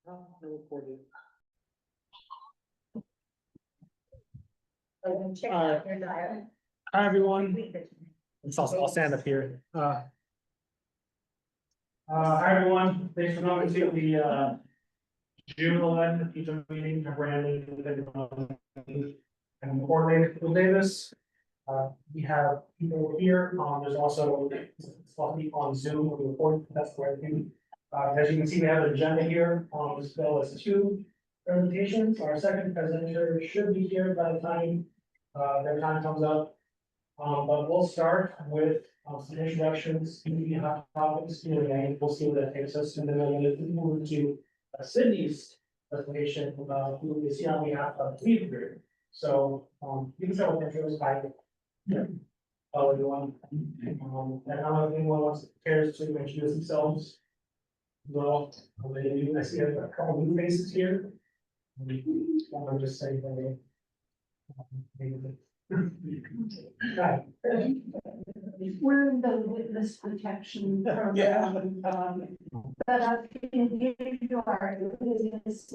Hi, everyone. I'll stand up here. Hi, everyone. Thanks for coming to the June 11th teacher meeting. I'm Brandon. I'm coordinator for Davis. We have people here. There's also people on Zoom with the report. That's the right thing. As you can see, we have an agenda here. This bill is 2 presentations. Our second presenter should be here by the time their time comes up. But we'll start with some introductions. We have topics, we'll see where that takes us, and then we'll move to Sydney's presentation about who we see on behalf of WeaveGrid. So you can start with intros by everyone. And I don't know if anyone cares to introduce themselves. Well, I see a couple of new faces here. I'm just saying that. Right. We're in the witness protection program, but I can give you our witness.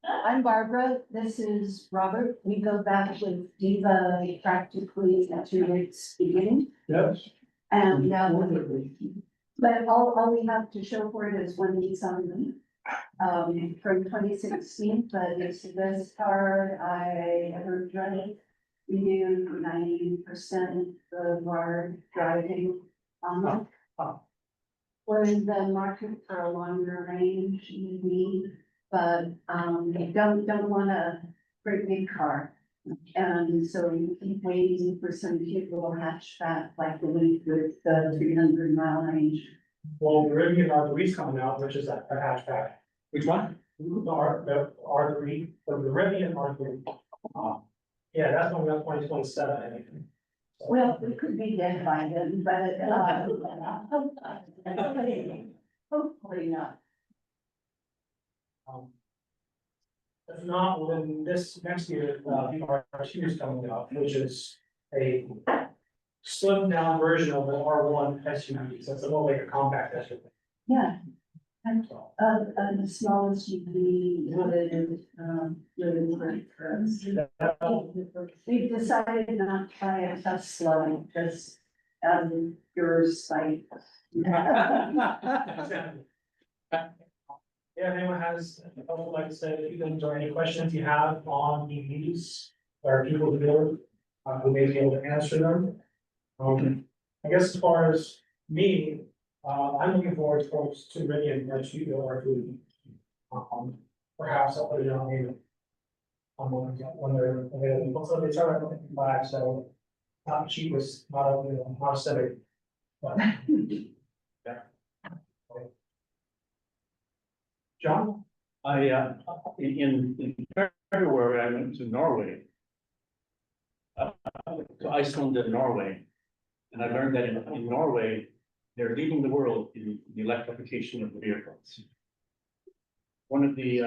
I'm Barbara. This is Robert. We go back with DEVA practically to its beginning. Yes. And but all we have to show for it is when we signed them from 2016. But it's the best car I ever drove. We do 90% of our driving on it. We're in the market for a longer range EV, but don't want a great big car. And so we keep waiting for some cute little hatchback like the WeaveGrid, the 300-mile range. Well, the Rivian R3's coming out, which is a hatchback. Which one? The R3, the Rivian R3. Yeah, that's going up 2027, I think. Well, it could be dead by then, but hopefully not. If not, then this next year, the R2 is coming out, which is a slimmed down version of the R1 SUV, so it's a little like a compact SUV. Yeah. And the smallest UV really great for us. We've decided not to buy a Tesla just out of your spite. Yeah, if anyone has, I would like to say, if you can join any questions you have on EVs or people who do, who may be able to answer them. I guess as far as me, I'm looking forward to Rivian or to perhaps I'll put it on here. When they're available, so they start at 55, so not the cheapest, not a Civic. But yeah. John? In February, I went to Norway. To Iceland and Norway. And I learned that in Norway, they're leading the world in the electrification of the vehicles. One of the,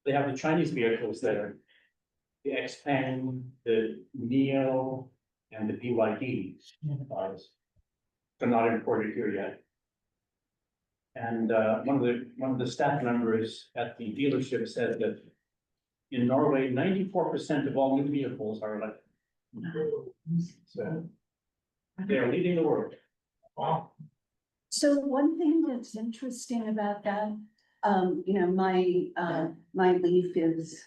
they have the Chinese vehicles there, the Xpeng, the Neo, and the BYD cars. They're not imported here yet. And one of the staff members at the dealership said that in Norway, 94% of all new vehicles are electric. So they are leading the world. Wow. So one thing that's interesting about that, my Leaf is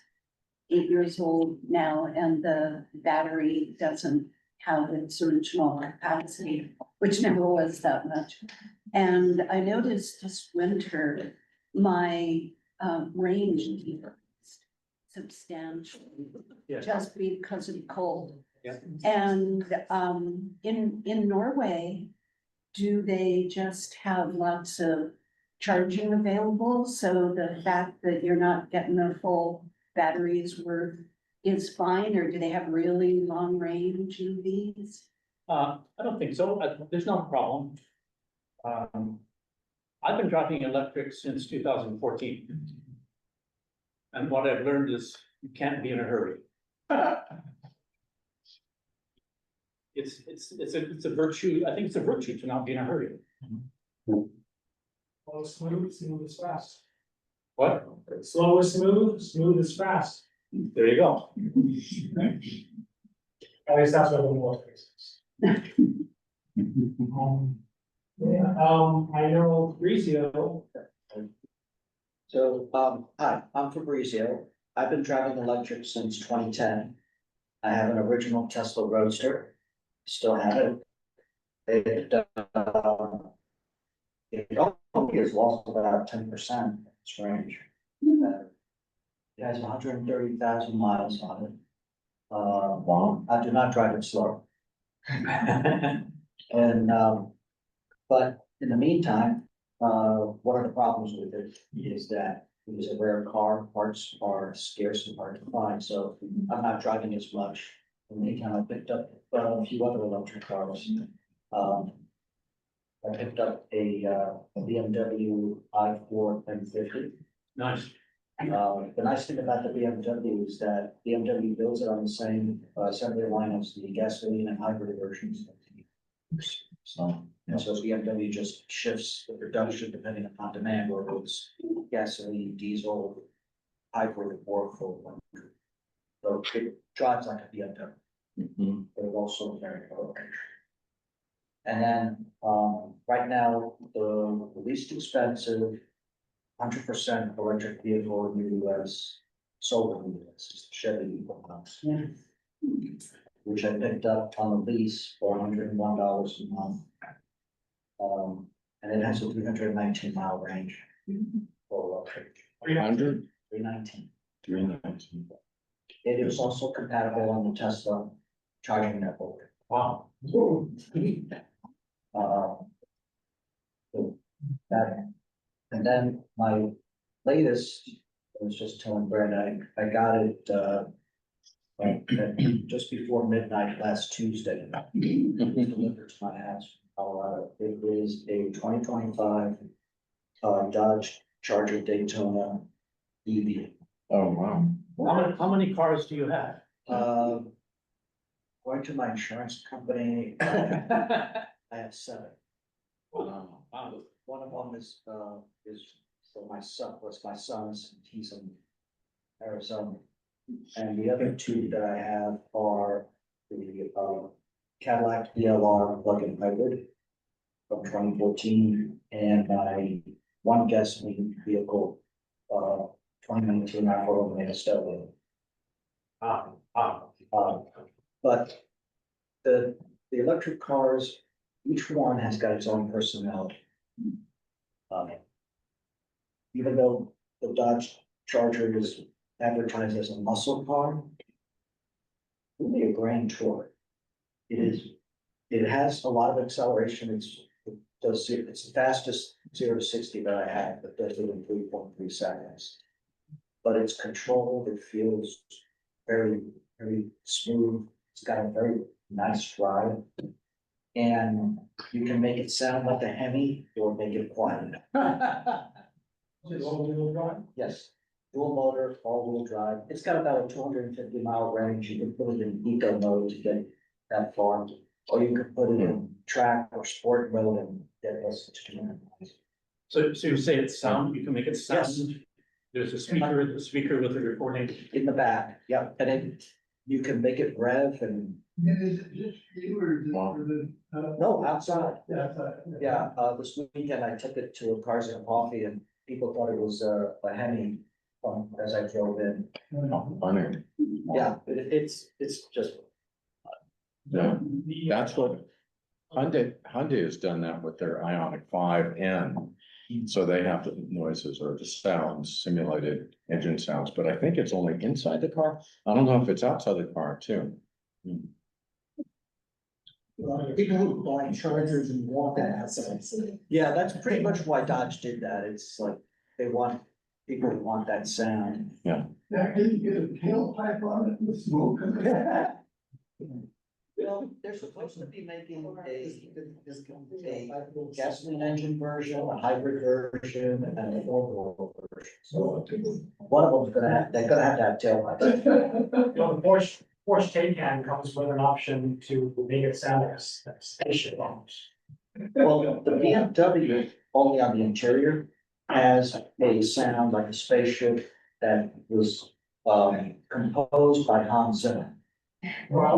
8 years old now, and the battery doesn't have its original capacity, which never was that much. And I noticed this winter, my range decreased substantially, just because of cold. Yeah. And in Norway, do they just have lots of charging available? So the fact that you're not getting a full battery's worth is fine, or do they have really long range EVs? I don't think so. There's no problem. I've been driving electric since 2014. And what I've learned is you can't be in a hurry. it's a virtue, I think it's a virtue to not be in a hurry. Slow is smooth, smooth is fast. What? Slow is smooth, smooth is fast. There you go. At least that's what the most cases. I know Fabrizio. So, hi, I'm Fabrizio. I've been driving electric since 2010. I have an original Tesla Roadster, still have it. It only has lost about 10% its range. It has 130,000 miles on it. Well, I do not drive it slow. And, but in the meantime, one of the problems with it is that it is a rare car, parts are scarce and hard to find, so I'm not driving as much. In the meantime, I picked up a few other electric cars. I picked up a BMW i4 M50. Nice. The nice thing about the BMW is that BMW builds it on the same assembly line as the gasoline and hybrid versions. So, and so BMW just shifts the production depending upon demand, whether it's gasoline, diesel, hybrid, or full. So it drives like a BMW, but it also very low range. And then, right now, the least expensive 100% electric vehicle in the US, sold in the US, is the Chevy Equinox. Which I picked up on the lease for $101 a month. And it has a 319 mile range for electric. 300? 319. 319. It is also compatible on the Tesla charging network. Wow. So that, and then my latest, I was just telling Brad, I got it, just before midnight last Tuesday. Delivered to my house, Colorado. It is a 2025 Dodge Charger Daytona EV. Oh, wow. How many cars do you have? Going to my insurance company, I have 7. Wow. One of them is for my son, was my son's, he's in Arizona. And the other 2 that I have are the Cadillac DLR plug-in hybrid from 2014, and my one gasoline vehicle, 2019 Alfa Romeo Stella. But the electric cars, each one has got its own personality. Even though the Dodge Charger is advertised as a muscle car, really a grand tour. It has a lot of acceleration. It's the fastest 0 to 60 that I have, but does it in 3.3 seconds. But it's controlled, it feels very, very smooth. It's got a very nice drive. And you can make it sound like a Hemi or make it quiet. Is it all-wheel drive? Yes, dual motor, all-wheel drive. It's got about a 250 mile range. You can put it in eco mode to get that far. Or you can put it in track or sport mode and get less to 200 miles. So you say it's sound, you can make it sound? Yes. There's a speaker with a recording. In the back, yeah, and then you can make it rev and, Is it just you or is it Wow. for the? no, outside. Yeah. Yeah, this weekend I took it to a Cars and Coffee and people thought it was a Hemi as I drove in. Oh, funny. Yeah, it's just, Yeah, that's what Hyundai has done that with their Ioniq 5N. So they have the noises or the sounds, simulated engine sounds, but I think it's only inside the car. I don't know if it's outside the car too. People who buy chargers and walk that outside. yeah, that's pretty much why Dodge did that. It's like, they want, people who want that sound. Now, can you get a tailpipe on it with smoke? Well, they're supposed to be making a gasoline engine version, a hybrid version, and a four-wheel version. So one of them's they're gonna have to have tailpipes. You know, the Porsche Porsche Taycan comes with an option to make it sound like a spaceship almost. Well, the BMW, only on the interior, has a sound like a spaceship that was, composed by Hans Zimmer. Well,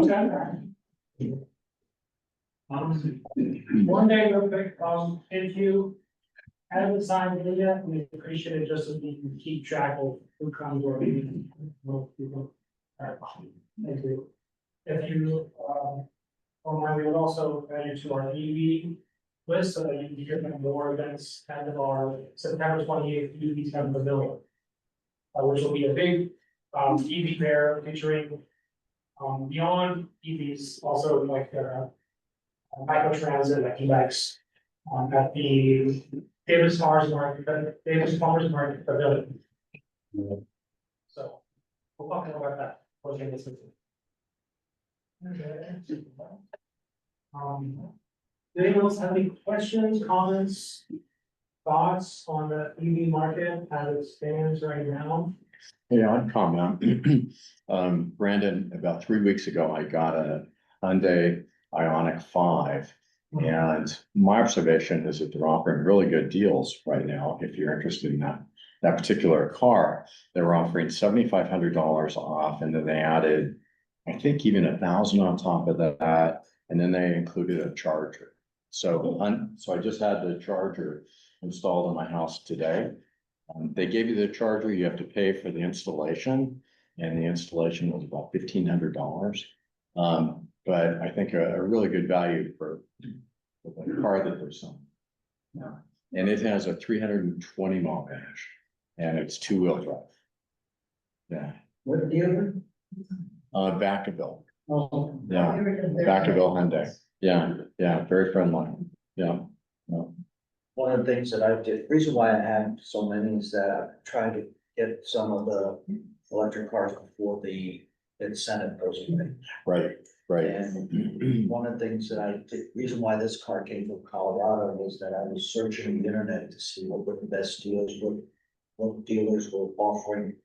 one day, real quick, if you haven't signed it yet, we appreciate it just so we can keep track of who comes or people. Alright, thank you. If you, we would also add you to our EV list so that you can hear about more events kind of our September 28th EV Time Pavilion. Which will be a big, EV fair featuring, beyond EVs, also like, microtransit, like e-bikes, at the Davis Farmers Market, Pavilion. So, we'll talk more about that. We'll get this with you. Okay. Does anyone else have any questions, comments, thoughts on the EV market as it stands right now? Yeah, I'd comment. Brandon, about 3 weeks ago, I got a Hyundai Ioniq 5. And my observation is that they're offering really good deals right now. If you're interested in that particular car, they were offering $7,500 off, and then they added, I think, even 1,000 on top of that, and then they included a charger. So I just had the charger installed in my house today. They gave you the charger, you have to pay for the installation, and the installation was about $1,500. But I think a really good value for the car that they're selling. Yeah. And it has a 320 mile dash, and it's 2-wheel drive. Yeah. What dealer? Vacaville. Oh. Yeah, Vacaville Hyundai. Yeah, very friendly. Yeah. One of the things that I did, reason why I had so many is that I tried to get some of the electric cars before the incentive goes away. Right. And one of the things that I did, reason why this car came from Colorado was that I was searching the internet to see what were the best deals, what dealers were offering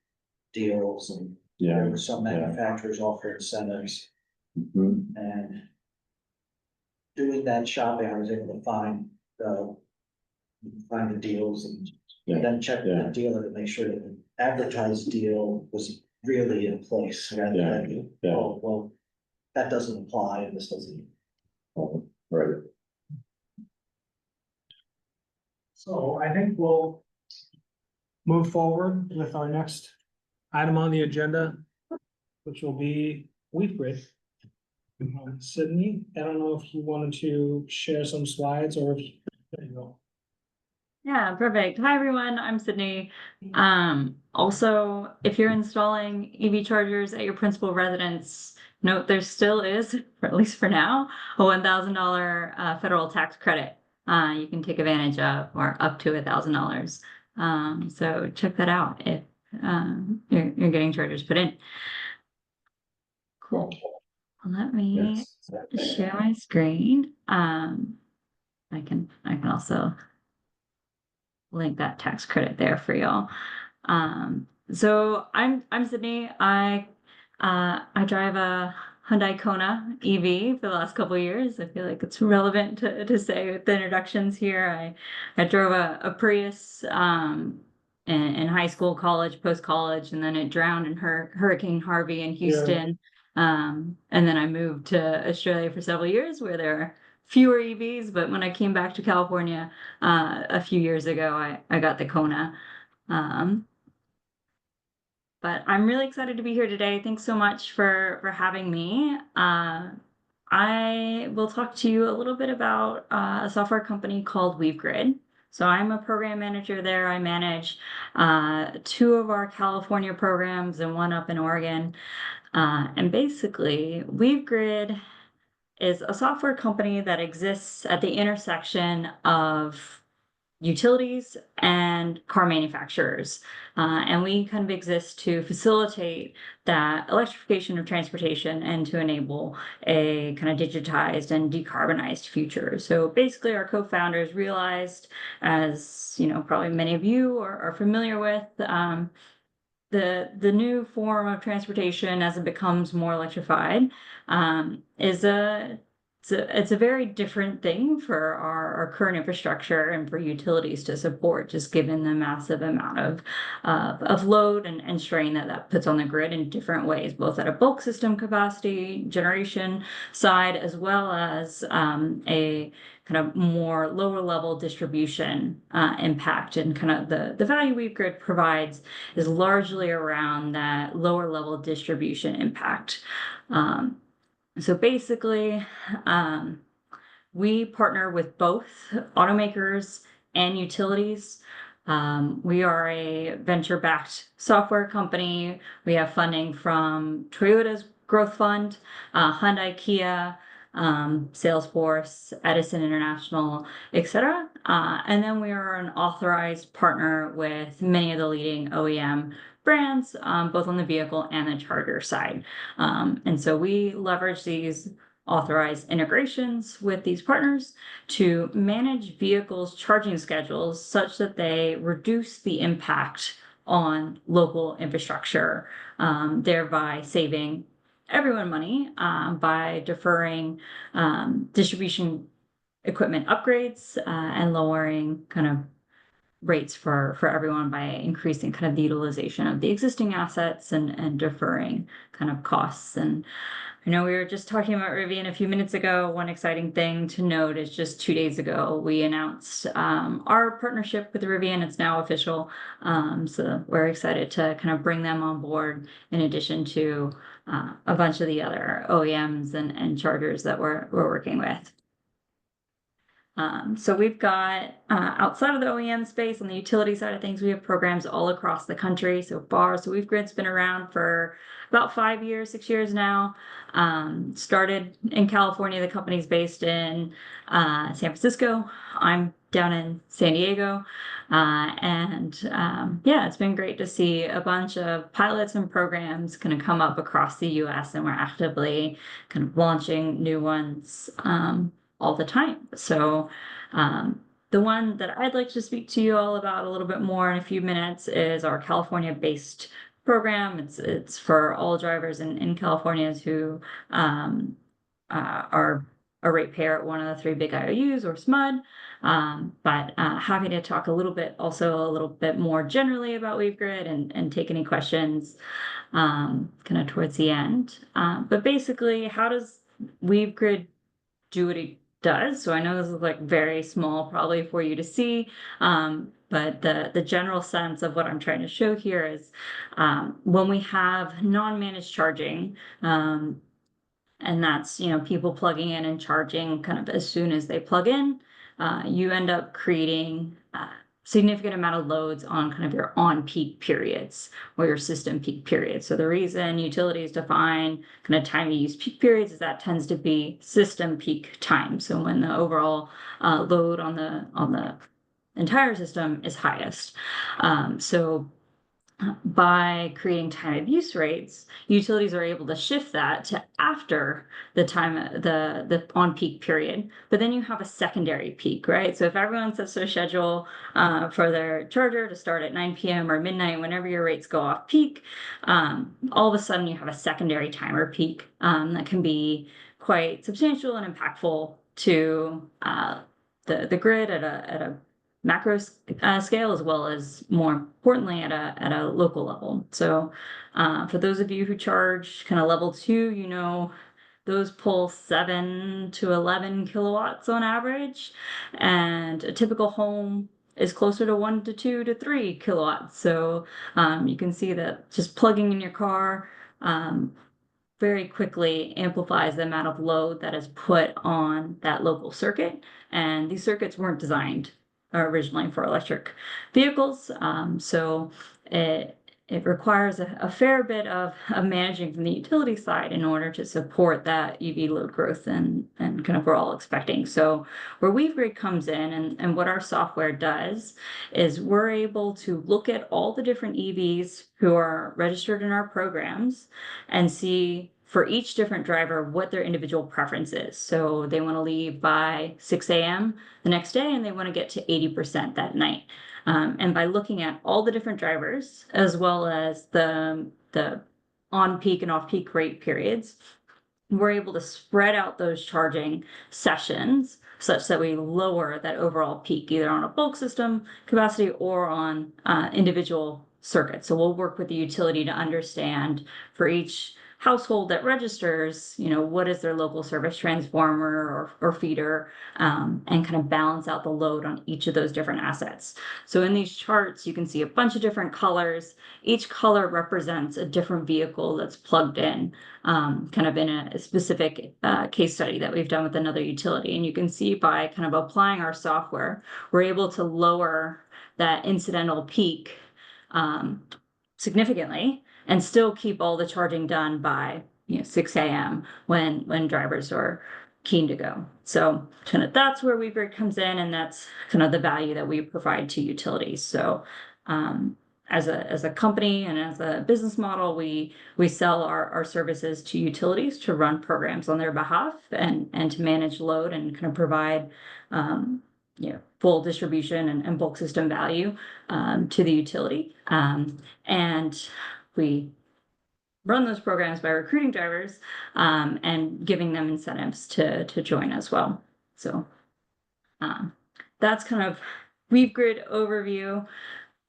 deals, and there were some manufacturers offering incentives. Mhm. And doing that shopping, I was able to find the deals and then check with the dealer to make sure that the advertised deal was really in place rather than, oh, well, that doesn't apply and this doesn't. Right. So I think we'll move forward with our next item on the agenda, which will be WeaveGrid. Sydney, I don't know if you wanted to share some slides or if, there you go. Yeah, perfect. Hi, everyone. I'm Sydney. Also, if you're installing EV chargers at your principal residence, note there still is, or at least for now, a $1,000 federal tax credit you can take advantage of, or up to $1,000. So check that out if you're getting chargers put in. Cool. Let me share my screen. I can also link that tax credit there for y'all. So I'm Sydney. I drive a Hyundai Kona EV for the last couple of years. I feel like it's relevant to say with the introductions here. I drove a Prius in high school, college, post-college, and then it drowned in Hurricane Harvey in Houston. And then I moved to Australia for several years where there are fewer EVs, but when I came back to California a few years ago, I got the Kona. But I'm really excited to be here today. Thanks so much for having me. I will talk to you a little bit about a software company called WeaveGrid. So I'm a program manager there. I manage 2 of our California programs and 1 up in Oregon. And basically, WeaveGrid is a software company that exists at the intersection of utilities and car manufacturers. And we kind of exist to facilitate that electrification of transportation and to enable a kind of digitized and decarbonized future. So basically our co-founders realized, as you know, probably many of you are familiar with, the new form of transportation as it becomes more electrified is it's a very different thing for our current infrastructure and for utilities to support, just given the massive amount of load and strain that puts on the grid in different ways, both at a bulk system capacity generation side, as well as a kind of more lower level distribution impact. And kind of the value WeaveGrid provides is largely around that lower level distribution impact. So basically, we partner with both automakers and utilities. We are a venture-backed software company. We have funding from Toyota's Growth Fund, Hyundai, Kia, Salesforce, Edison International, etc. And then we are an authorized partner with many of the leading OEM brands, both on the vehicle and the charger side. And so we leverage these authorized integrations with these partners to manage vehicles' charging schedules such that they reduce the impact on local infrastructure, thereby saving everyone money by deferring distribution equipment upgrades and lowering kind of rates for everyone by increasing kind of the utilization of the existing assets and deferring kind of costs. And I know we were just talking about Rivian a few minutes ago. One exciting thing to note is just 2 days ago, we announced our partnership with Rivian. It's now official. So we're excited to kind of bring them on board in addition to a bunch of the other OEMs and chargers that we're working with. So we've got outside of the OEM space on the utility side of things, we have programs all across the country so far. So WeaveGrid's been around for about 5 years, 6 years now. Started in California. The company's based in San Francisco. I'm down in San Diego. Yeah, it's been great to see a bunch of pilots and programs kind of come up across the US, and we're actively kind of launching new ones all the time. So the one that I'd like to speak to you all about a little bit more in a few minutes is our California-based program. It's for all drivers in California who are a ratepayer at one of the 3 big IOUs or SMUD. But happy to talk a little bit more generally about WeaveGrid and take any questions kind of towards the end. But basically, how does WeaveGrid do what it does? So I know this is like very small probably for you to see, but the general sense of what I'm trying to show here is when we have non-managed charging, and that's, you know, people plugging in and charging kind of as soon as they plug in, you end up creating significant amount of loads on kind of your on-peak periods or your system peak periods. So the reason utilities define kind of time of use peak periods is that tends to be system peak time. So when the overall load on the entire system is highest. So by creating time of use rates, utilities are able to shift that to after the time, the on-peak period, but then you have a secondary peak, right? So if everyone sets their schedule for their charger to start at 9 p.m. or midnight, whenever your rates go off peak, all of a sudden you have a secondary timer peak that can be quite substantial and impactful to the grid at a macro scale, as well as more importantly at a local level. So for those of you who charge kind of level 2, you know, those pull 7 to 11 kilowatts on average, and a typical home is closer to 1 to 2 to 3 kilowatts. So you can see that just plugging in your car very quickly amplifies the amount of load that is put on that local circuit. And these circuits weren't designed originally for electric vehicles. So it requires a fair bit of managing from the utility side in order to support that EV load growth and kind of we're all expecting. So where WeaveGrid comes in and what our software does is we're able to look at all the different EVs who are registered in our programs and see for each different driver what their individual preference is. So they want to leave by 6 a.m. the next day and they want to get to 80% that night. And by looking at all the different drivers, as well as the on-peak and off-peak rate periods, we're able to spread out those charging sessions such that we lower that overall peak, either on a bulk system capacity or on individual circuits. So we'll work with the utility to understand for each household that registers, what is their local service transformer or feeder, and kind of balance out the load on each of those different assets. So in these charts, you can see a bunch of different colors. Each color represents a different vehicle that's plugged in, kind of in a specific case study that we've done with another utility. And you can see by kind of applying our software, we're able to lower that incidental peak significantly and still keep all the charging done by 6 a.m. when drivers are keen to go. So kind of that's where WeaveGrid comes in, and that's kind of the value that we provide to utilities. So as a company and as a business model, we sell our services to utilities to run programs on their behalf and to manage load and kind of provide full distribution and bulk system value to the utility. And we run those programs by recruiting drivers and giving them incentives to join as well. So that's kind of WeaveGrid overview.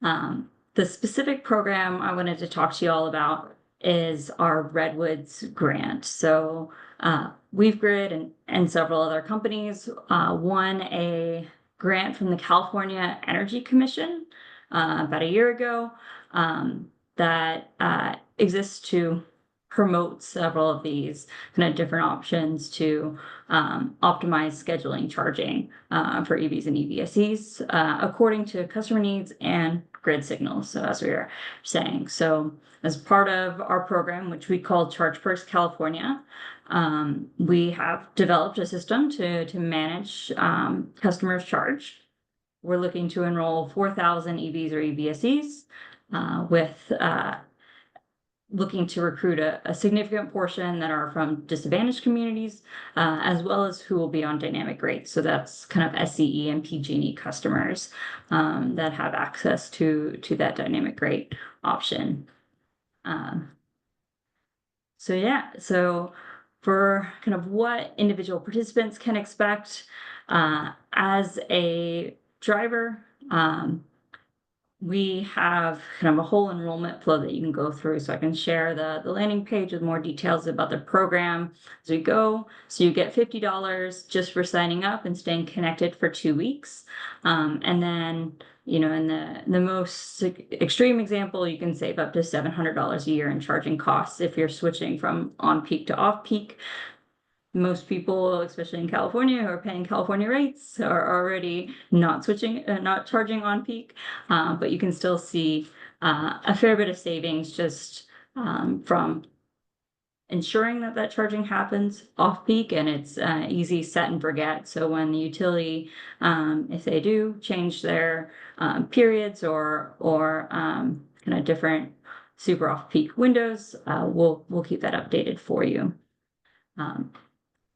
The specific program I wanted to talk to you all about is our Redwoods grant. So WeaveGrid and several other companies won a grant from the California Energy Commission about a year ago that exists to promote several of these kind of different options to optimize scheduling charging for EVs and EVSEs according to customer needs and grid signals. So as we were saying, so as part of our program, which we call ChargePerks California, we have developed a system to manage customers' charge. We're looking to enroll 4,000 EVs or EVSEs with looking to recruit a significant portion that are from disadvantaged communities, as well as who will be on dynamic rates. So that's kind of SCE and PG&E customers that have access to that dynamic rate option. So for kind of what individual participants can expect as a driver, we have kind of a whole enrollment flow that you can go through. So I can share the landing page with more details about the program as we go. So you get $50 just for signing up and staying connected for 2 weeks. And then, in the most extreme example, you can save up to $700 a year in charging costs if you're switching from on-peak to off-peak. Most people, especially in California, who are paying California rates are already not charging on peak, but you can still see a fair bit of savings just from ensuring that charging happens off peak, and it's easy set and forget. So when the utility, if they do change their periods or kind of different super off peak windows, we'll keep that updated for you.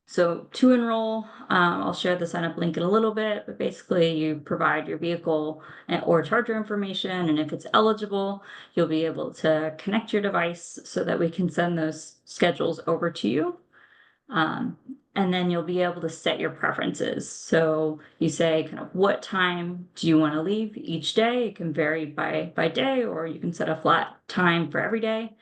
So to enroll, I'll share the sign up link in a little bit, but basically you provide your vehicle or charger information, and if it's eligible, you'll be able to connect your device so that we can send those schedules over to you. And then you'll be able to set your preferences. So you say kind of what time do you want to leave each day? It can vary by day, or you can set a flat time for every day.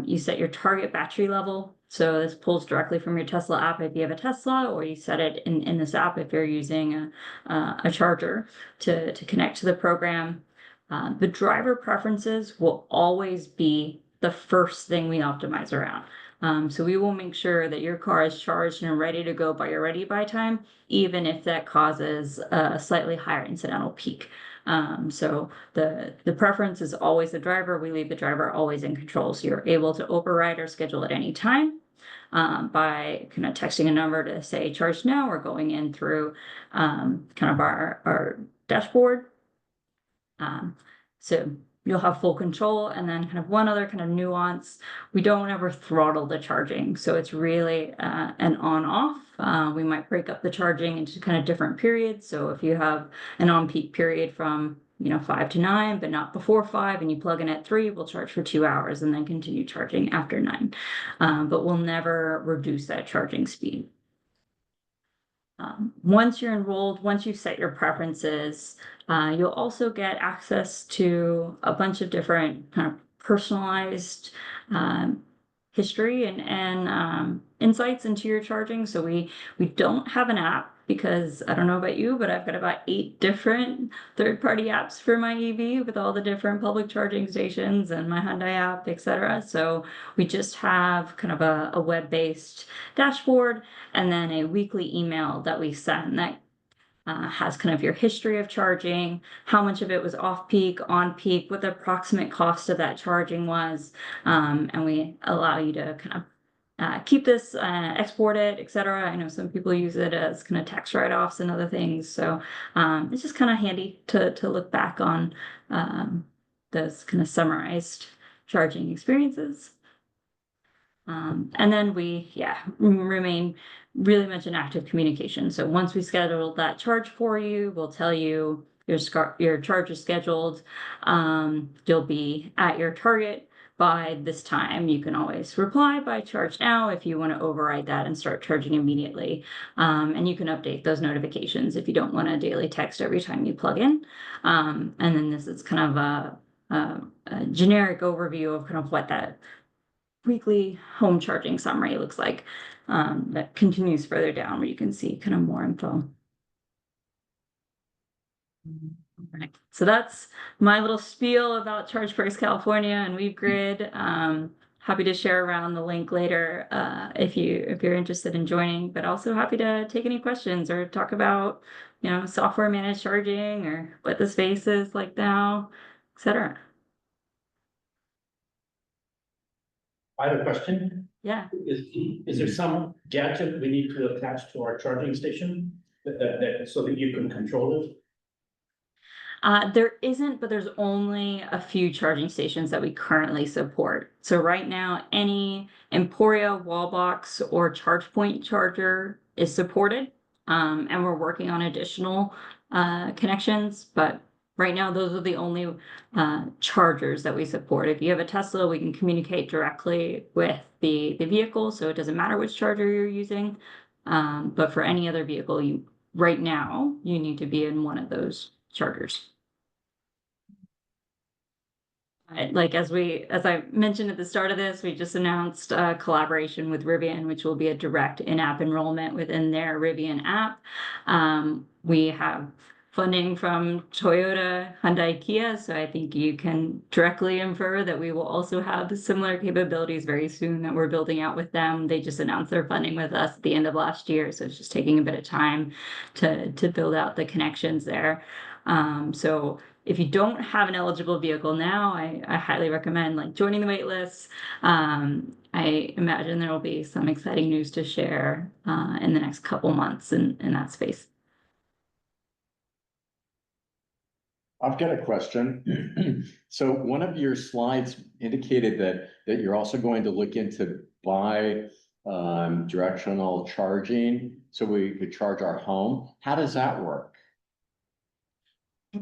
You set your target battery level. So this pulls directly from your Tesla app if you have a Tesla, or you set it in this app if you're using a charger to connect to the program. The driver preferences will always be the first thing we optimize around. So we will make sure that your car is charged and ready to go by your ready by time, even if that causes a slightly higher incidental peak. So the preference is always the driver. We leave the driver always in control. So you're able to override our schedule at any time by kind of texting a number to say charge now, or going in through kind of our dashboard. So you'll have full control. And then kind of one other kind of nuance, we don't ever throttle the charging. So it's really an on-off. We might break up the charging into kind of different periods. So if you have an on-peak period from 5 to 9, but not before 5, and you plug in at 3, we'll charge for 2 hours and then continue charging after 9. But we'll never reduce that charging speed. Once you're enrolled, once you set your preferences, you'll also get access to a bunch of different kind of personalized history and insights into your charging. So we don't have an app because I don't know about you, but I've got about 8 different third-party apps for my EV with all the different public charging stations and my Hyundai app, etc. So we just have kind of a web-based dashboard and then a weekly email that we send that has kind of your history of charging, how much of it was off peak, on peak, what the approximate cost of that charging was, and we allow you to kind of keep this, export it, etc. I know some people use it as kind of tax write-offs and other things. So it's just kind of handy to look back on those kind of summarized charging experiences. And then we, remain really much in active communication. So once we schedule that charge for you, we'll tell you your charge is scheduled. You'll be at your target by this time. You can always reply by charge now if you want to override that and start charging immediately. And you can update those notifications if you don't want a daily text every time you plug in. And then this is kind of a generic overview of kind of what that weekly home charging summary looks like. That continues further down where you can see kind of more info. Right. So that's my little spiel about ChargePerks California and WeaveGrid. Happy to share around the link later if you're interested in joining, but also happy to take any questions or talk about software managed charging or what the space is like now, etc. I have a question. Yeah. Is there some gadget we need to attach to our charging station so that you can control it? There isn't, but there's only a few charging stations that we currently support. So right now, any Emporia, Wallbox, or ChargePoint charger is supported. And we're working on additional connections, but right now, those are the only chargers that we support. If you have a Tesla, we can communicate directly with the vehicle, so it doesn't matter which charger you're using. But for any other vehicle, right now, you need to be in one of those chargers. Like as I mentioned at the start of this, we just announced a collaboration with Rivian, which will be a direct in-app enrollment within their Rivian app. We have funding from Toyota, Hyundai, Kia, so I think you can directly infer that we will also have similar capabilities very soon that we're building out with them. They just announced their funding with us at the end of last year, so it's just taking a bit of time to build out the connections there. So if you don't have an eligible vehicle now, I highly recommend joining the wait list. I imagine there will be some exciting news to share in the next couple months in that space. I've got a question. So one of your slides indicated that you're also going to look into bi-directional charging, so we could charge our home. How does that work?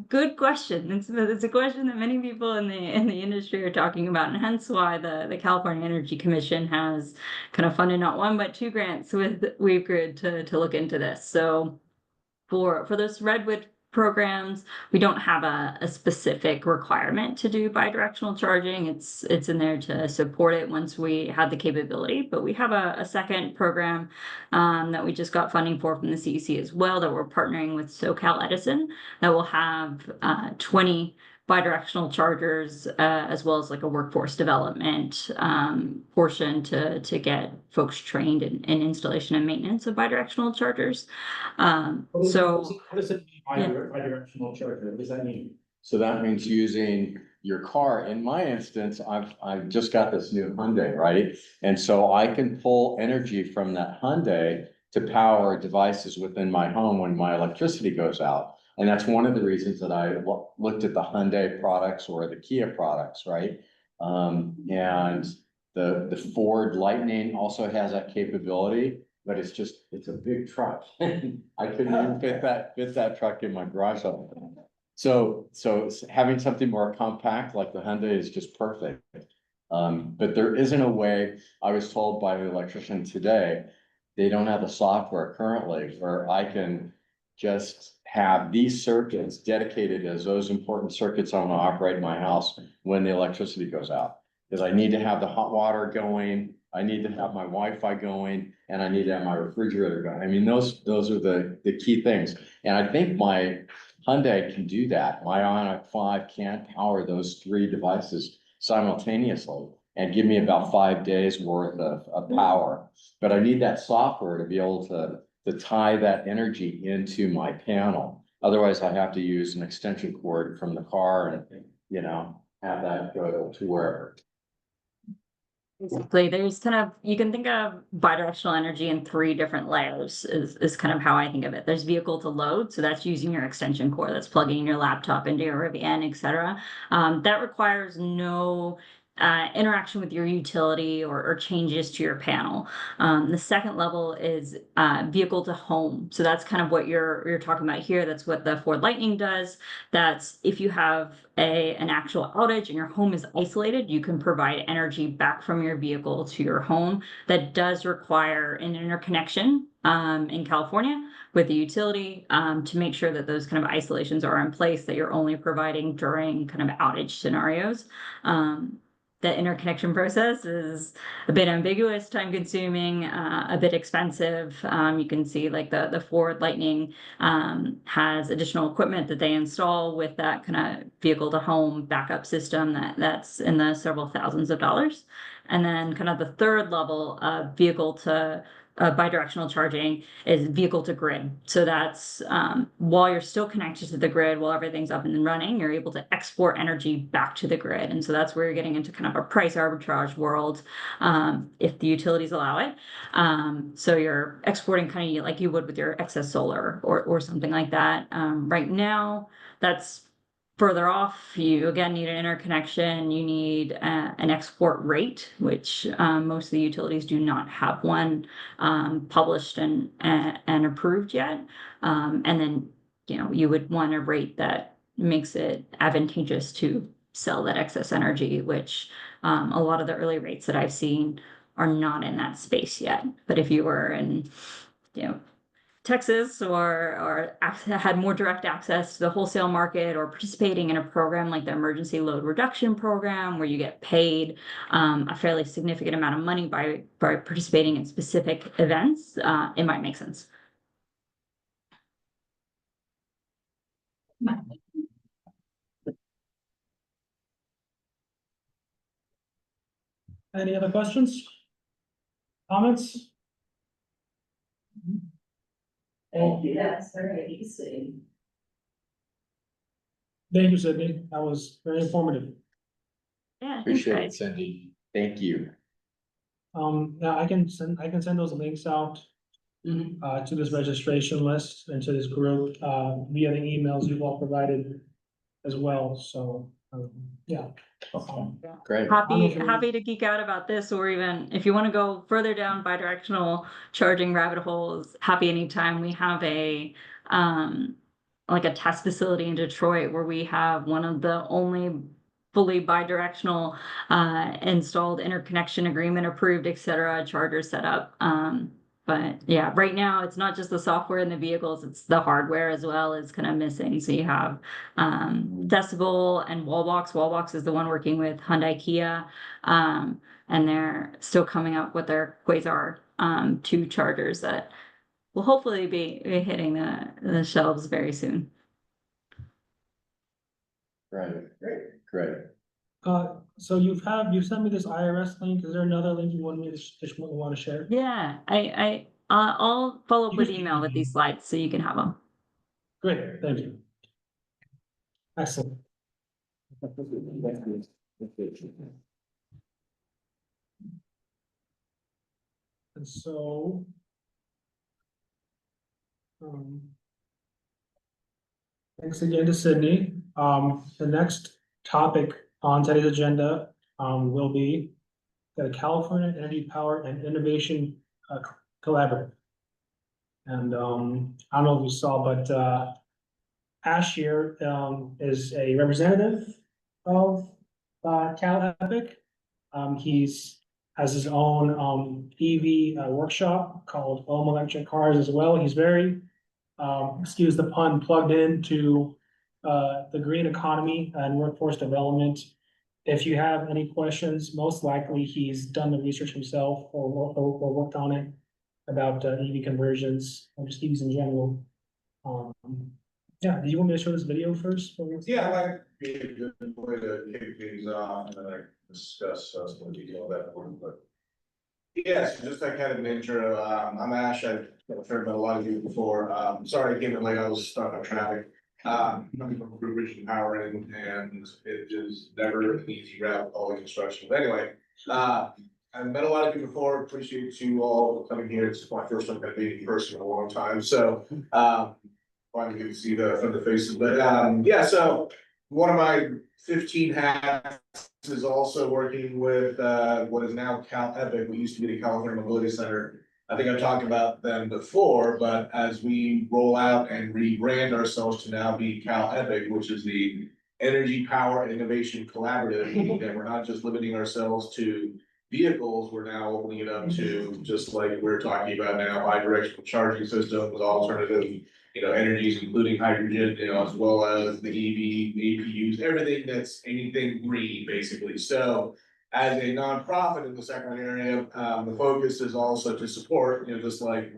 Good question. It's a question that many people in the industry are talking about, and hence why the California Energy Commission has kind of funded not 1 but 2 grants with WeaveGrid to look into this. So for those Redwood programs, we don't have a specific requirement to do bidirectional charging. It's in there to support it once we have the capability. But we have a second program that we just got funding for from the CEC as well, that we're partnering with SoCal Edison, that will have 20 bidirectional chargers, as well as a workforce development portion to get folks trained in installation and maintenance of bidirectional chargers. What does it mean by bidirectional charger? What does that mean? So that means using your car. In my instance, I've just got this new Hyundai, right? And so I can pull energy from that Hyundai to power devices within my home when my electricity goes out. And that's one of the reasons that I looked at the Hyundai products or the Kia products, right? And the Ford Lightning also has that capability, but it's a big truck. I couldn't even fit that truck in my garage. So having something more compact like the Hyundai is just perfect. But there isn't a way, I was told by the electrician today, they don't have the software currently where I can just have these circuits dedicated as those important circuits I'm gonna operate in my house when the electricity goes out. Because I need to have the hot water going, I need to have my Wi-Fi going, and I need to have my refrigerator going. I mean, those are the key things. And I think my Hyundai can do that. My Ioniq 5 can power those three devices simultaneously and give me about 5 days worth of power. But I need that software to be able to tie that energy into my panel. Otherwise, I have to use an extension cord from the car and, you know, have that go to wherever. Basically, there's kind of, you can think of bidirectional energy in three different layers is kind of how I think of it. There's vehicle to load, so that's using your extension cord, that's plugging your laptop into your Rivian, et cetera. That requires no interaction with your utility or changes to your panel. The second level is vehicle to home. So that's kind of what you're talking about here. That's what the Ford Lightning does. That's if you have an actual outage and your home is isolated, you can provide energy back from your vehicle to your home. That does require an interconnection in California with the utility to make sure that those kind of isolations are in place, that you're only providing during kind of outage scenarios. The interconnection process is a bit ambiguous, time consuming, a bit expensive. You can see like the Ford Lightning has additional equipment that they install with that kind of vehicle to home backup system that's in the several thousands of dollars. And then kind of the third level of vehicle to bidirectional charging is vehicle to grid. So that's while you're still connected to the grid, while everything's up and running, you're able to export energy back to the grid. And so that's where you're getting into kind of a price arbitrage world if the utilities allow it. So you're exporting kind of like you would with your excess solar or something like that. Right now, that's further off. You again need an interconnection. You need an export rate, which most of the utilities do not have one published and approved yet. And then you would want a rate that makes it advantageous to sell that excess energy, which a lot of the early rates that I've seen are not in that space yet. But if you were in, Texas or had more direct access to the wholesale market or participating in a program like the emergency load reduction program where you get paid a fairly significant amount of money by participating in specific events, it might make sense. Any other questions? Comments? Thank you, that's very easy. Thank you, Sydney. That was very informative. Yeah, Appreciate it, Cindy. Thank you. Yeah, I can send those links out to this registration list and to this group via the emails you've all provided as well. So yeah. Okay, great. Happy to geek out about this, or even if you want to go further down bidirectional charging rabbit holes, happy anytime. We have a like a test facility in Detroit where we have one of the only fully bidirectional installed interconnection agreement approved, et cetera, charger setup. But yeah, right now it's not just the software in the vehicles, it's the hardware as well is kind of missing. So you have Decibel and Wallbox. Wallbox is the one working with Hyundai Kia. And they're still coming up with their Quasar 2 chargers that will hopefully be hitting the shelves very soon. Great. So you sent me this IRS link. Is there another link you want to share? Yeah, I'll follow up with email with these slides so you can have them. Great, thank you. Excellent. And so. Thanks again to Sydney. The next topic on today's agenda will be the California Energy Power and Innovation Collaborative. And I don't know if you saw, but Ash here, is a representative of, Cal Epic. He's has his own, EV, workshop called Home Electric Cars as well. He's very, excuse the pun, plugged into, the green economy and workforce development. If you have any questions, most likely he's done the research himself or worked on it about, EV conversions, or just EVs in general. Yeah, do you want me to show this video first? Yeah, I might be a good way to kick things off and then I discuss some detail of that one, but. Yes, just that kind of an intro. I'm Ash. I've heard about a lot of you before. Sorry I came in late. I was stuck on traffic. I'm from Bridge Power and it is never an easy route, all the construction. But anyway, I've met a lot of you before. Appreciate you all coming here. It's my first time kind of meeting in person in a long time. So, finally get to see the faces, but yeah, so one of my 15 hats is also working with what is now Cal Epic, what used to be the California Mobility Center. I think I've talked about them before, but as we roll out and rebrand ourselves to now be Cal Epic, which is the Energy, Power, and Innovation Collaborative, that we're not just limiting ourselves to vehicles, we're now opening it up to, just like we're talking about now, bidirectional charging systems, alternative, energies, including hydrogen, as well as the EV, APUs, everything that's anything green, basically. So as a nonprofit in the Sacramento area, the focus is also to support, just like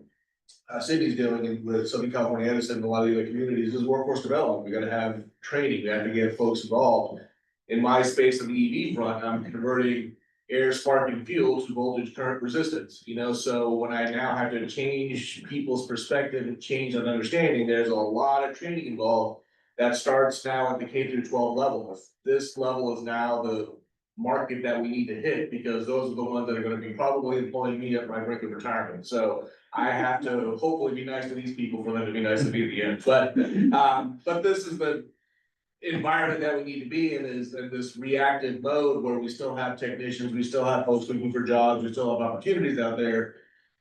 Sydney's doing with Southern California Edison and a lot of the other communities, is workforce development. We gotta have training, we have to get folks involved. In my space on the EV front, I'm converting air, spark, and fuel to voltage current resistance, so when I now have to change people's perspective and change an understanding, there's a lot of training involved that starts now at the K through 12 level. This level is now the market that we need to hit, because those are the ones that are gonna be probably employing me at my brink of retirement. So I have to hopefully be nice to these people for them to be nice to me at the end, but this is the environment that we need to be in, is in this reactive mode where we still have technicians, we still have folks looking for jobs, we still have opportunities out there.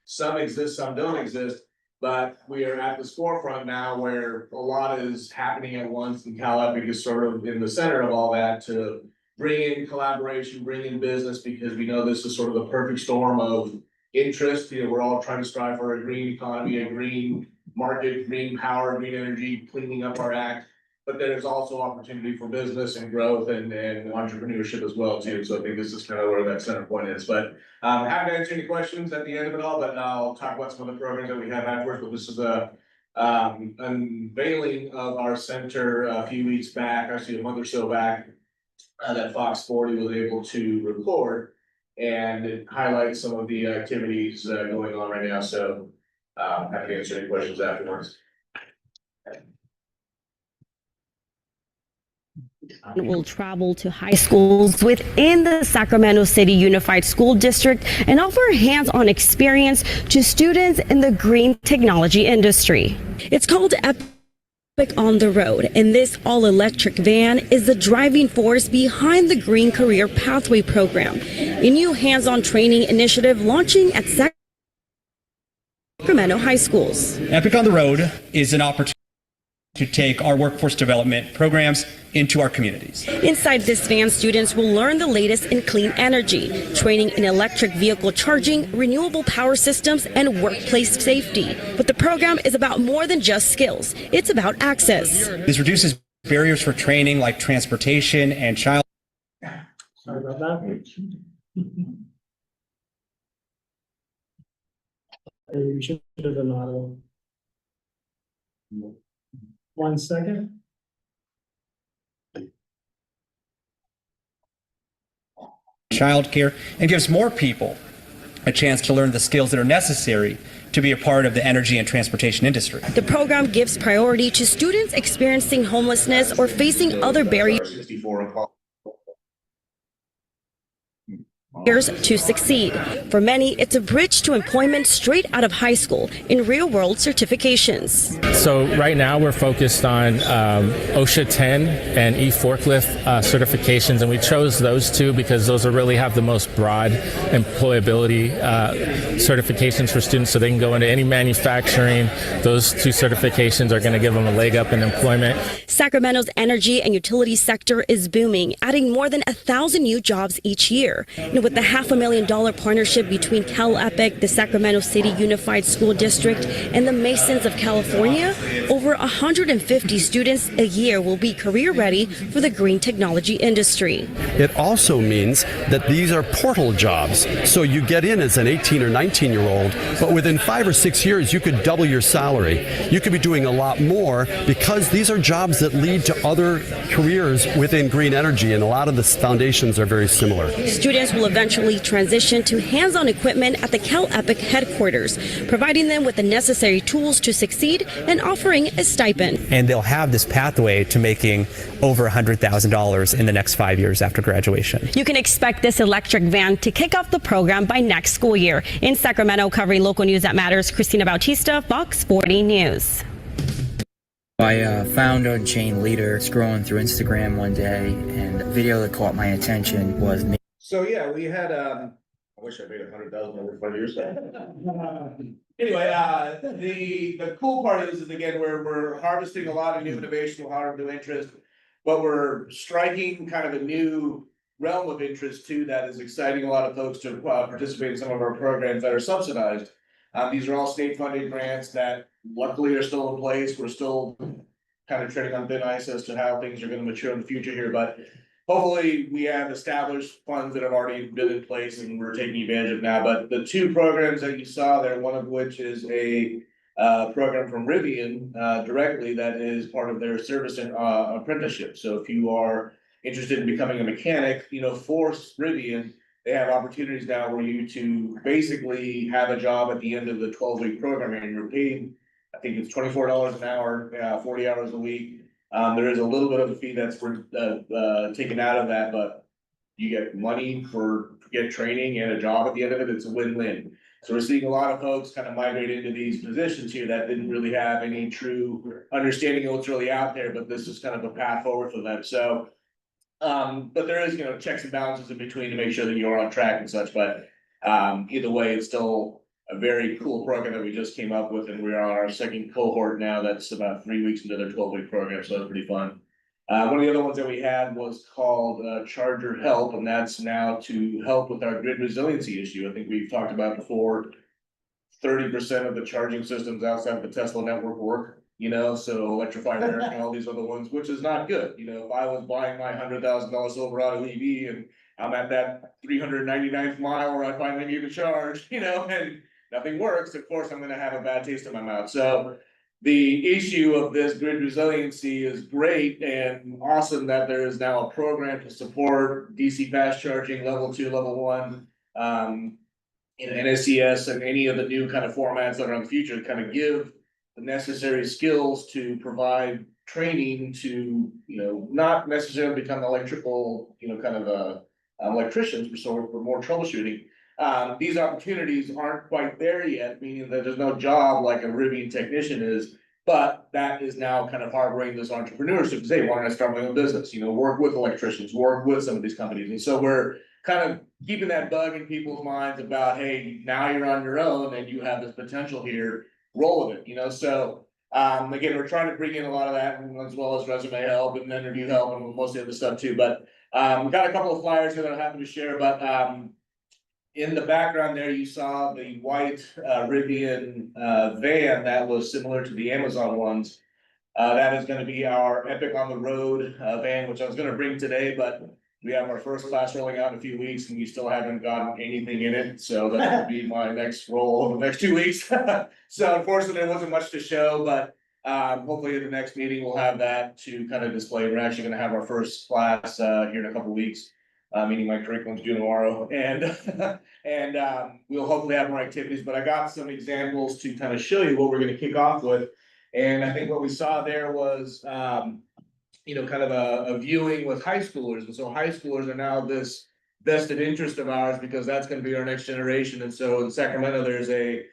Some exist, some don't exist, but we are at this forefront now where a lot is happening at once, and Cal Epic is sort of in the center of all that to bring in collaboration, bring in business, because we know this is sort of the perfect storm of interest. We're all trying to strive for a green economy, a green market, green power, green energy, cleaning up our act. But there's also opportunity for business and growth and entrepreneurship as well too. So I think this is kind of where that center point is. But happy to answer any questions at the end of it all, but I'll talk about some of the programs that we have afterwards. But this is a unveiling of our center a few weeks back, actually a month or so back, that Fox 40 was able to record, and it highlights some of the activities going on right now. So happy to answer any questions afterwards. Will travel to high schools within the Sacramento City Unified School District and offer hands-on experience to students in the green technology industry. It's called Epic on the Road, and this all-electric van is the driving force behind the Green Career Pathway program, a new hands-on training initiative launching at Sacramento high schools. Epic on the Road is an opportunity to take our workforce development programs into our communities. Inside this van, students will learn the latest in clean energy, training in electric vehicle charging, renewable power systems, and workplace safety. But the program is about more than just skills. It's about access. This reduces barriers for training like transportation and child. Sorry about that. We should have done auto. 1 second. Childcare, and gives more people a chance to learn the skills that are necessary to be a part of the energy and transportation industry. The program gives priority to students experiencing homelessness or facing other barriers. 64 and years to succeed. For many, it's a bridge to employment straight out of high school in real-world certifications. So right now we're focused on OSHA 10 and e-forklift certifications, and we chose those two because those really have the most broad employability certifications for students, so they can go into any manufacturing. Those two certifications are going to give them a leg up in employment. Sacramento's energy and utility sector is booming, adding more than 1,000 new jobs each year. And with the $500,000 partnership between Cal Epic, the Sacramento City Unified School District, and the Masons of California, over 150 students a year will be career ready for the green technology industry. It also means that these are portal jobs. So you get in as an 18 or 19-year-old, but within 5 or 6 years, you could double your salary. You could be doing a lot more because these are jobs that lead to other careers within green energy, and a lot of the foundations are very similar. Students will eventually transition to hands-on equipment at the Cal Epic headquarters, providing them with the necessary tools to succeed and offering a stipend. And they'll have this pathway to making over $100,000 in the next 5 years after graduation. You can expect this electric van to kick off the program by next school year. In Sacramento, covering local news that matters, Christina Bautista, Fox 40 News. I found a chain leader scrolling through Instagram one day, and the video that caught my attention was me. So yeah, we had, I wish I made 100,000 over 5 years. Anyway, the cool part is again, we're harvesting a lot of new innovation, a lot of new interest, but we're striking kind of a new realm of interest too, that is exciting a lot of folks to participate in some of our programs that are subsidized. These are all state funded grants that luckily are still in place. We're still kind of treading on thin ice as to how things are going to mature in the future here, but hopefully we have established funds that have already been in place and we're taking advantage of now. But the two programs that you saw there, one of which is a program from Rivian directly that is part of their service and apprenticeship. So if you are interested in becoming a mechanic, for Rivian, they have opportunities now where you to basically have a job at the end of the 12-week program, and you're paid, I think it's $24 an hour, 40 hours a week. There is a little bit of a fee that's taken out of that, but you get money to get training and a job at the end of it. It's a win-win. So we're seeing a lot of folks kind of migrate into these positions here that didn't really have any true understanding of what's really out there, but this is kind of a path forward for them. So but there is, checks and balances in between to make sure that you're on track and such, but either way, it's still a very cool program that we just came up with, and we're on our second cohort now. That's about 3 weeks into their 12-week program, so it's pretty fun. One of the other ones that we had was called Charger Help, and that's now to help with our grid resiliency issue. I think we've talked about before, 30% of the charging systems outside of the Tesla network work. So Electrify America and all these other ones, which is not good. If I was buying my $100,000 Silverado EV and I'm at that 399th mile where I finally need to charge, and nothing works, of course, I'm gonna have a bad taste in my mouth. So the issue of this grid resiliency is great and awesome that there is now a program to support DC fast charging, level 2, level 1, in NSCS and any of the new kind of formats that are in the future, kind of give the necessary skills to provide training to, not necessarily become electrical, kind of electricians, but more troubleshooting. These opportunities aren't quite there yet, meaning that there's no job like a Rivian technician is, but that is now kind of harboring this entrepreneurship because they want to start my own business, work with electricians, work with some of these companies. And so we're kind of keeping that bug in people's minds about, hey, now you're on your own and you have this potential here. Roll with it, so again, we're trying to bring in a lot of that as well as resume help and interview help and most of the other stuff too, but we've got a couple of flyers here that I'm happy to share, but in the background there you saw the white Rivian van that was similar to the Amazon ones. That is going to be our Epic on the Road van, which I was going to bring today, but we have our first class rolling out in a few weeks and we still haven't gotten anything in it. So that will be my next roll over the next 2 weeks. So unfortunately, there wasn't much to show, but hopefully in the next meeting, we'll have that to kind of display. We're actually going to have our first class here in a couple of weeks, meaning my curriculum's due tomorrow. And we'll hopefully have more activities, but I got some examples to kind of show you what we're going to kick off with. And I think what we saw there was, kind of a viewing with high schoolers. And so high schoolers are now this vested interest of ours because that's gonna be our next generation. And so in Sacramento, there's a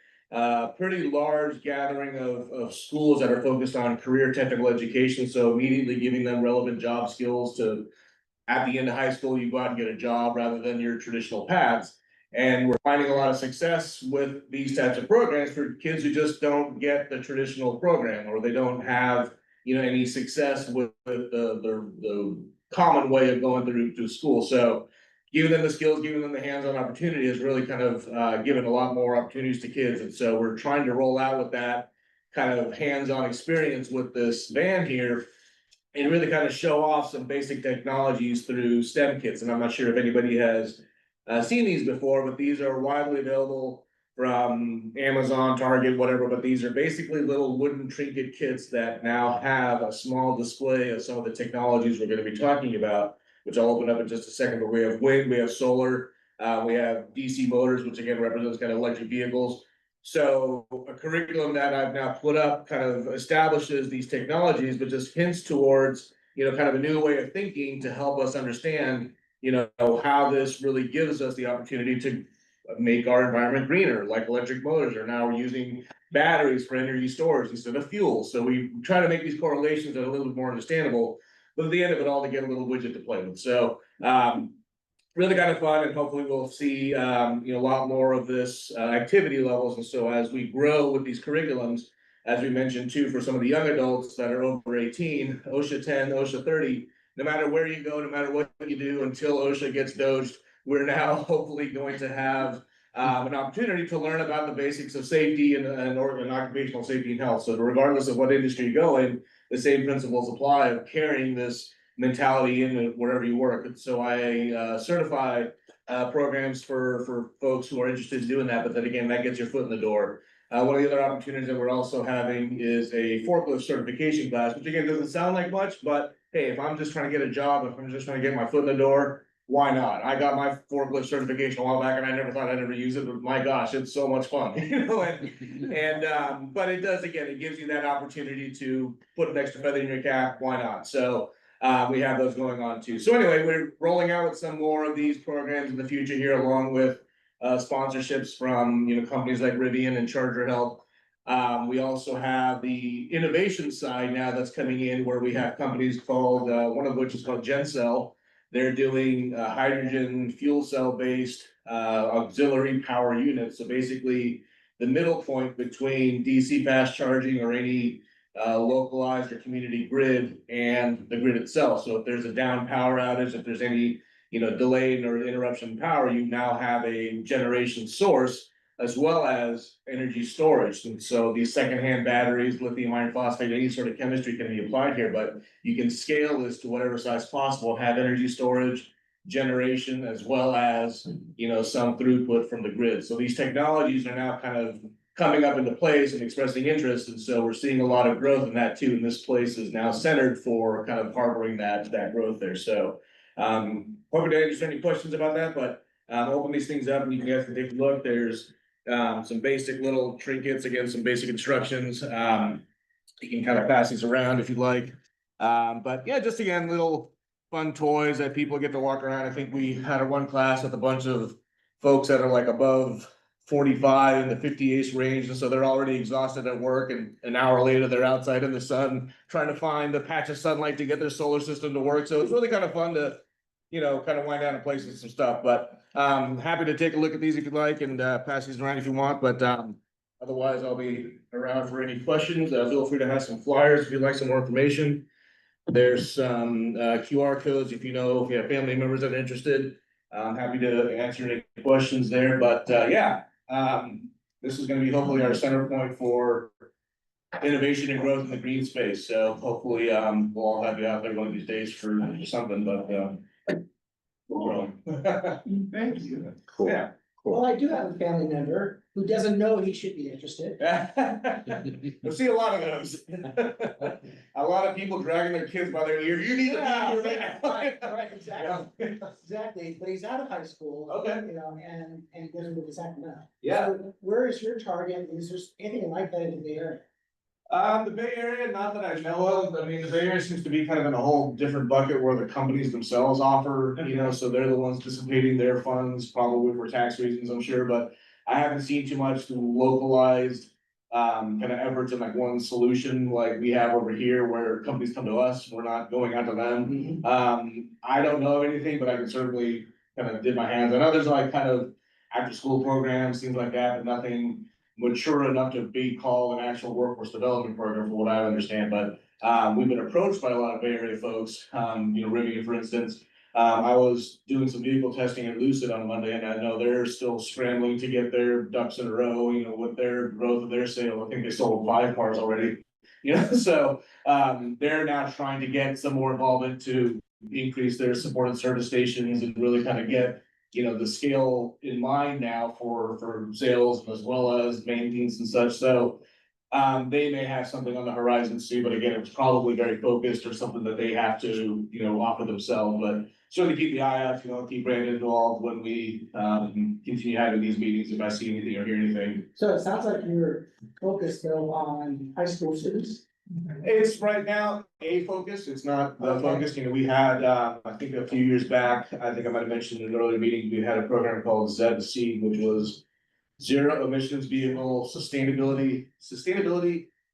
pretty large gathering of schools that are focused on career technical education. So immediately giving them relevant job skills to, at the end of high school, you go out and get a job rather than your traditional paths. And we're finding a lot of success with these types of programs for kids who just don't get the traditional program, or they don't have, any success with the common way of going through school. So giving them the skills, giving them the hands-on opportunity has really kind of given a lot more opportunities to kids. And so we're trying to roll out with that kind of hands-on experience with this van here and really kind of show off some basic technologies through STEM kits. And I'm not sure if anybody has seen these before, but these are widely available from Amazon, Target, whatever. But these are basically little wooden trinket kits that now have a small display of some of the technologies we're going to be talking about, which I'll open up in just a second. But we have wind, we have solar, we have DC motors, which again represents kind of electric vehicles. So a curriculum that I've now put up kind of establishes these technologies, but just hints towards, kind of a new way of thinking to help us understand, how this really gives us the opportunity to make our environment greener, like electric motors are now using batteries for energy storage instead of fuel. So we try to make these correlations that are a little bit more understandable, but at the end of it all, to get a little widget to play with. So, really kind of fun, and hopefully we'll see, a lot more of this activity levels. And so as we grow with these curriculums, as we mentioned too, for some of the young adults that are over 18, OSHA 10, OSHA 30, no matter where you go, no matter what you do, until OSHA gets doged, we're now hopefully going to have an opportunity to learn about the basics of safety and occupational safety and health. So regardless of what industry you go in, the same principles apply of carrying this mentality in wherever you work. And so I certify programs for folks who are interested in doing that, but then again, that gets your foot in the door. One of the other opportunities that we're also having is a forklift certification class, which again doesn't sound like much, but hey, if I'm just trying to get a job, if I'm just trying to get my foot in the door, why not? I got my forklift certification a while back and I never thought I'd ever use it, but my gosh, it's so much fun, but it does, again, it gives you that opportunity to put an extra feather in your cap, why not? So we have those going on too. So anyway, we're rolling out with some more of these programs in the future here, along with sponsorships from, companies like Rivian and Charger Health. We also have the innovation side now that's coming in, where we have companies called, one of which is called GenCell. They're doing hydrogen fuel cell based auxiliary power units. So basically the middle point between DC fast charging or any localized or community grid and the grid itself. So if there's a down power outage, if there's any, delay or interruption in power, you now have a generation source as well as energy storage. And so these secondhand batteries, lithium iron phosphate, any sort of chemistry can be applied here, but you can scale this to whatever size possible, have energy storage, generation, as well as, some throughput from the grid. So these technologies are now kind of coming up into place and expressing interest. And so we're seeing a lot of growth in that too. And this place is now centered for kind of harboring that growth there. So hoping to answer any questions about that, but open these things up and you guys can take a look. There's some basic little trinkets, again, some basic instructions. You can kind of pass these around if you'd like. But yeah, just again, little fun toys that people get to walk around. I think we had one class with a bunch of folks that are like above 45 in the 50-ish range. And so they're already exhausted at work. And an hour later, they're outside in the sun trying to find the patch of sunlight to get their solar system to work. So it's really kind of fun to, kind of wind down and play with some stuff. But happy to take a look at these if you'd like and pass these around if you want. But otherwise, I'll be around for any questions. Feel free to have some flyers if you'd like some more information. There's some QR codes if you have family members that are interested. I'm happy to answer any questions there. But this is going to be hopefully our center point for innovation and growth in the green space. So hopefully we'll all have you out there one of these days for something. But Thank you. Cool. Yeah. Well, I do have a family member who doesn't know he should be interested. We'll see a lot of those. A lot of people dragging their kids by their ear. You need to be here right now. Right, exactly. Exactly, but he's out of high school. Okay. And he goes into the Sacramento. Yeah. So where is your target? Is there anything like that in the area? The Bay Area, not that I know of, I mean, the Bay Area seems to be kind of in a whole different bucket where the companies themselves offer, you know, so they're the ones dissipating their funds, probably for tax reasons, I'm sure, but. I haven't seen too much localized, kind of efforts in like one solution like we have over here where companies come to us, we're not going out to them. I don't know of anything, but I can certainly kind of dip my hands. I know there's like kind of after school programs, things like that, but nothing mature enough to be called an actual workforce development program for what I understand, but we've been approached by a lot of Bay Area folks, you know, Rivian, for instance. I was doing some vehicle testing at Lucid on Monday, and I know they're still scrambling to get their ducks in a row, you know, with their growth of their sale. I think they sold 5 cars already, you know, so they're now trying to get some more involvement to increase their support and service stations and really kind of get, you know, the scale in mind now for sales as well as maintenance and such. So they may have something on the horizon soon, but again, it's probably very focused or something that they have to, you know, offer themselves, but certainly keep the eye out, you know, keep Brandon involved when we continue having these meetings, if I see anything or hear anything. So it sounds like you're focused though on high school students. It's right now a focus, it's not the focus, you know, we had, I think a few years back, I think I might have mentioned in an earlier meeting, we had a program called ZC, which was zero emissions vehicle sustainability,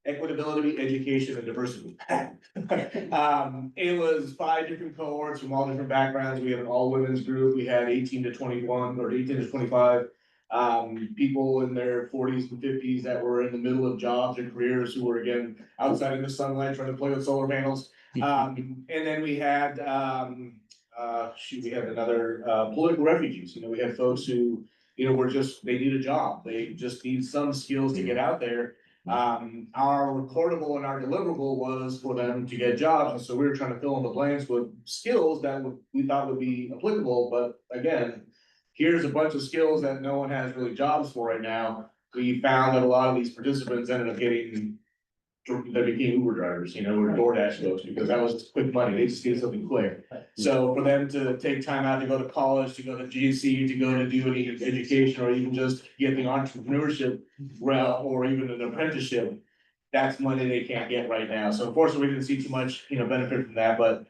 equitability, education, and diversity. It was 5 different cohorts from all different backgrounds. We had an all women's group. We had 18 to 21 or 18 to 25 people in their 40s and 50s that were in the middle of jobs and careers who were again outside in the sunlight trying to play with solar panels. And then we had we had another political refugees. You know, we had folks who, you know, they need a job. They just need some skills to get out there. Our recordable and our deliverable was for them to get jobs. And so we were trying to fill in the blanks with skills that we thought would be applicable. But again, here's a bunch of skills that no one has really jobs for right now. We found that a lot of these participants ended up they became Uber drivers, you know, or DoorDash folks, because that was quick money. They just needed something quick. So for them to take time out to go to college, to go to GC, to go to do any education, or even just get the entrepreneurship route, or even an apprenticeship, that's money they can't get right now. So unfortunately, we didn't see too much, you know, benefit from that, but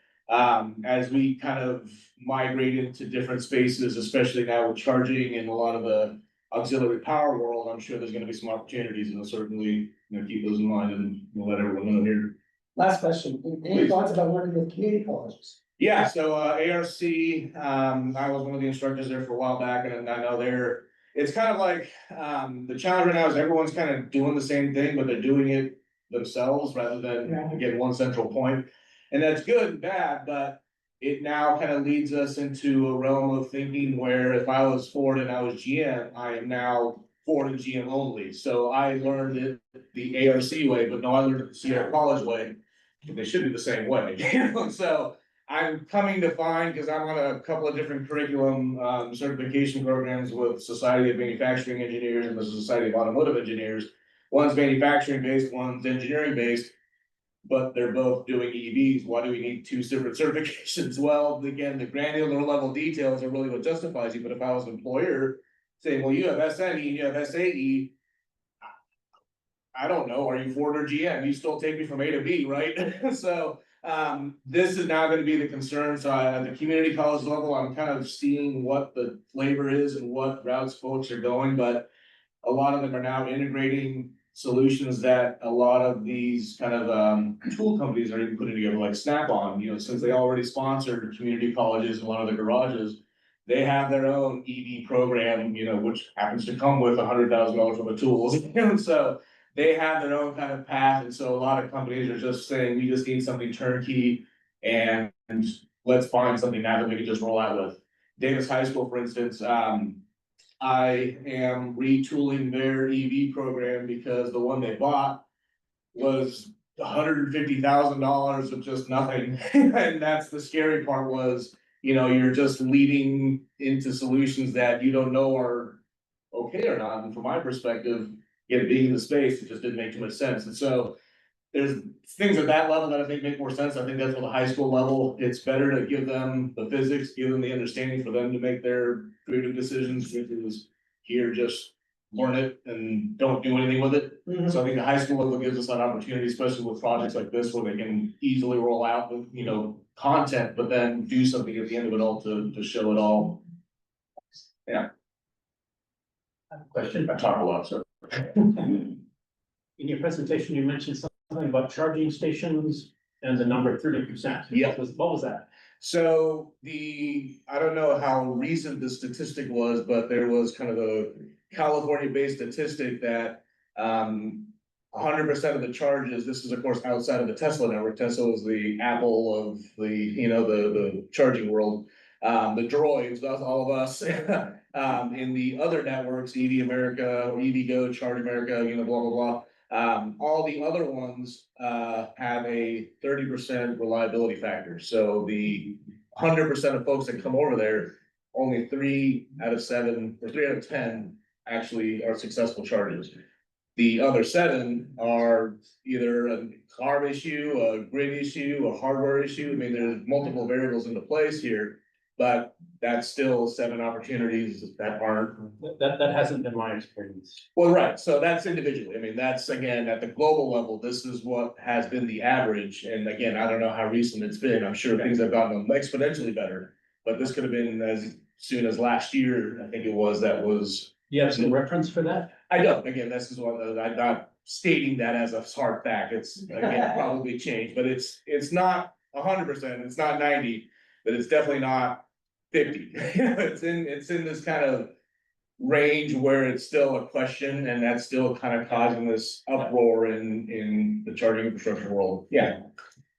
as we kind of migrate into different spaces, especially now with charging and a lot of the auxiliary power world, I'm sure there's gonna be some opportunities, and we'll certainly, you know, keep those in mind, and we'll let everyone know here. Last question, any thoughts about working with community colleges? Yeah, so ARC, I was one of the instructors there for a while back, and I know it's kind of like, the challenge right now is everyone's kind of doing the same thing, but they're doing it themselves rather than get one central point. And that's good and bad, but it now kind of leads us into a realm of thinking where if I was Ford and I was GM, I am now Ford and GM only. So I learned it the ARC way, but no, I learned it the Sierra College way. They should be the same way, you know, so I'm coming to find, because I'm on a couple of different curriculum certification programs with Society of Manufacturing Engineers and the Society of Automotive Engineers. One's manufacturing based, one's engineering based, but they're both doing EVs. Why do we need 2 separate certifications? Well, again, the granular level details are really what justifies you, but if I was an employer saying, well, you have SNE and you have SAE, I don't know, are you Ford or GM? You still take me from A to B, right? So this is now gonna be the concern. So at the community college level, I'm kind of seeing what the flavor is and what routes folks are going, but a lot of them are now integrating solutions that a lot of these kind of tool companies are even putting together, like Snap-on, you know, since they already sponsored community colleges and a lot of the garages, they have their own EV program, you know, which happens to come with $100,000 worth of tools, you know, so they have their own kind of path, and so a lot of companies are just saying, we just need something turnkey, and let's find something now that we can just roll out with. Davis High School, for instance, I am retooling their EV program because the one they bought was $150,000 of just nothing, and that's the scary part was, you know, you're just leading into solutions that you don't know are okay or not, and from my perspective, being in the space, it just didn't make too much sense, and so there's things at that level that I think make more sense. I think that's what the high school level, it's better to give them the physics, give them the understanding for them to make their creative decisions, which is here just learn it and don't do anything with it. So I think the high school level gives us that opportunity, especially with projects like this, where they can easily roll out with, content, but then do something at the end of it all to show it all. Yeah. Question. I talk a lot, so. In your presentation, you mentioned something about charging stations and the number 30%. Yeah. What was that? So I don't know how recent the statistic was, but there was kind of a California-based statistic that 100% of the charges, this is of course outside of the Tesla network. Tesla is the Apple of the charging world. The droids, that's all of us. In the other networks, EV America, EVgo, Charge America, blah, blah, blah. All the other ones have a 30% reliability factor. So the 100% of folks that come over there, only 3 out of 7 or 3 out of 10 actually are successful charges. The other 7 are either a carb issue, a grid issue, a hardware issue. I mean, there's multiple variables into place here, but that's still 7 opportunities that aren't. That hasn't been my experience. Well, right, so that's individually. I mean, that's again, at the global level, this is what has been the average. And again, I don't know how recent it's been. I'm sure things have gotten exponentially better. But this could have been as soon as last year, I think it was, that was. You have some reference for that? I don't, again, this is what, I'm not stating that as a hard fact. It's again, probably changed, but it's not 100%, it's not 90, but it's definitely not 50. It's in this kind of range where it's still a question, and that's still kind of causing this uproar in the charging infrastructure world. Yeah.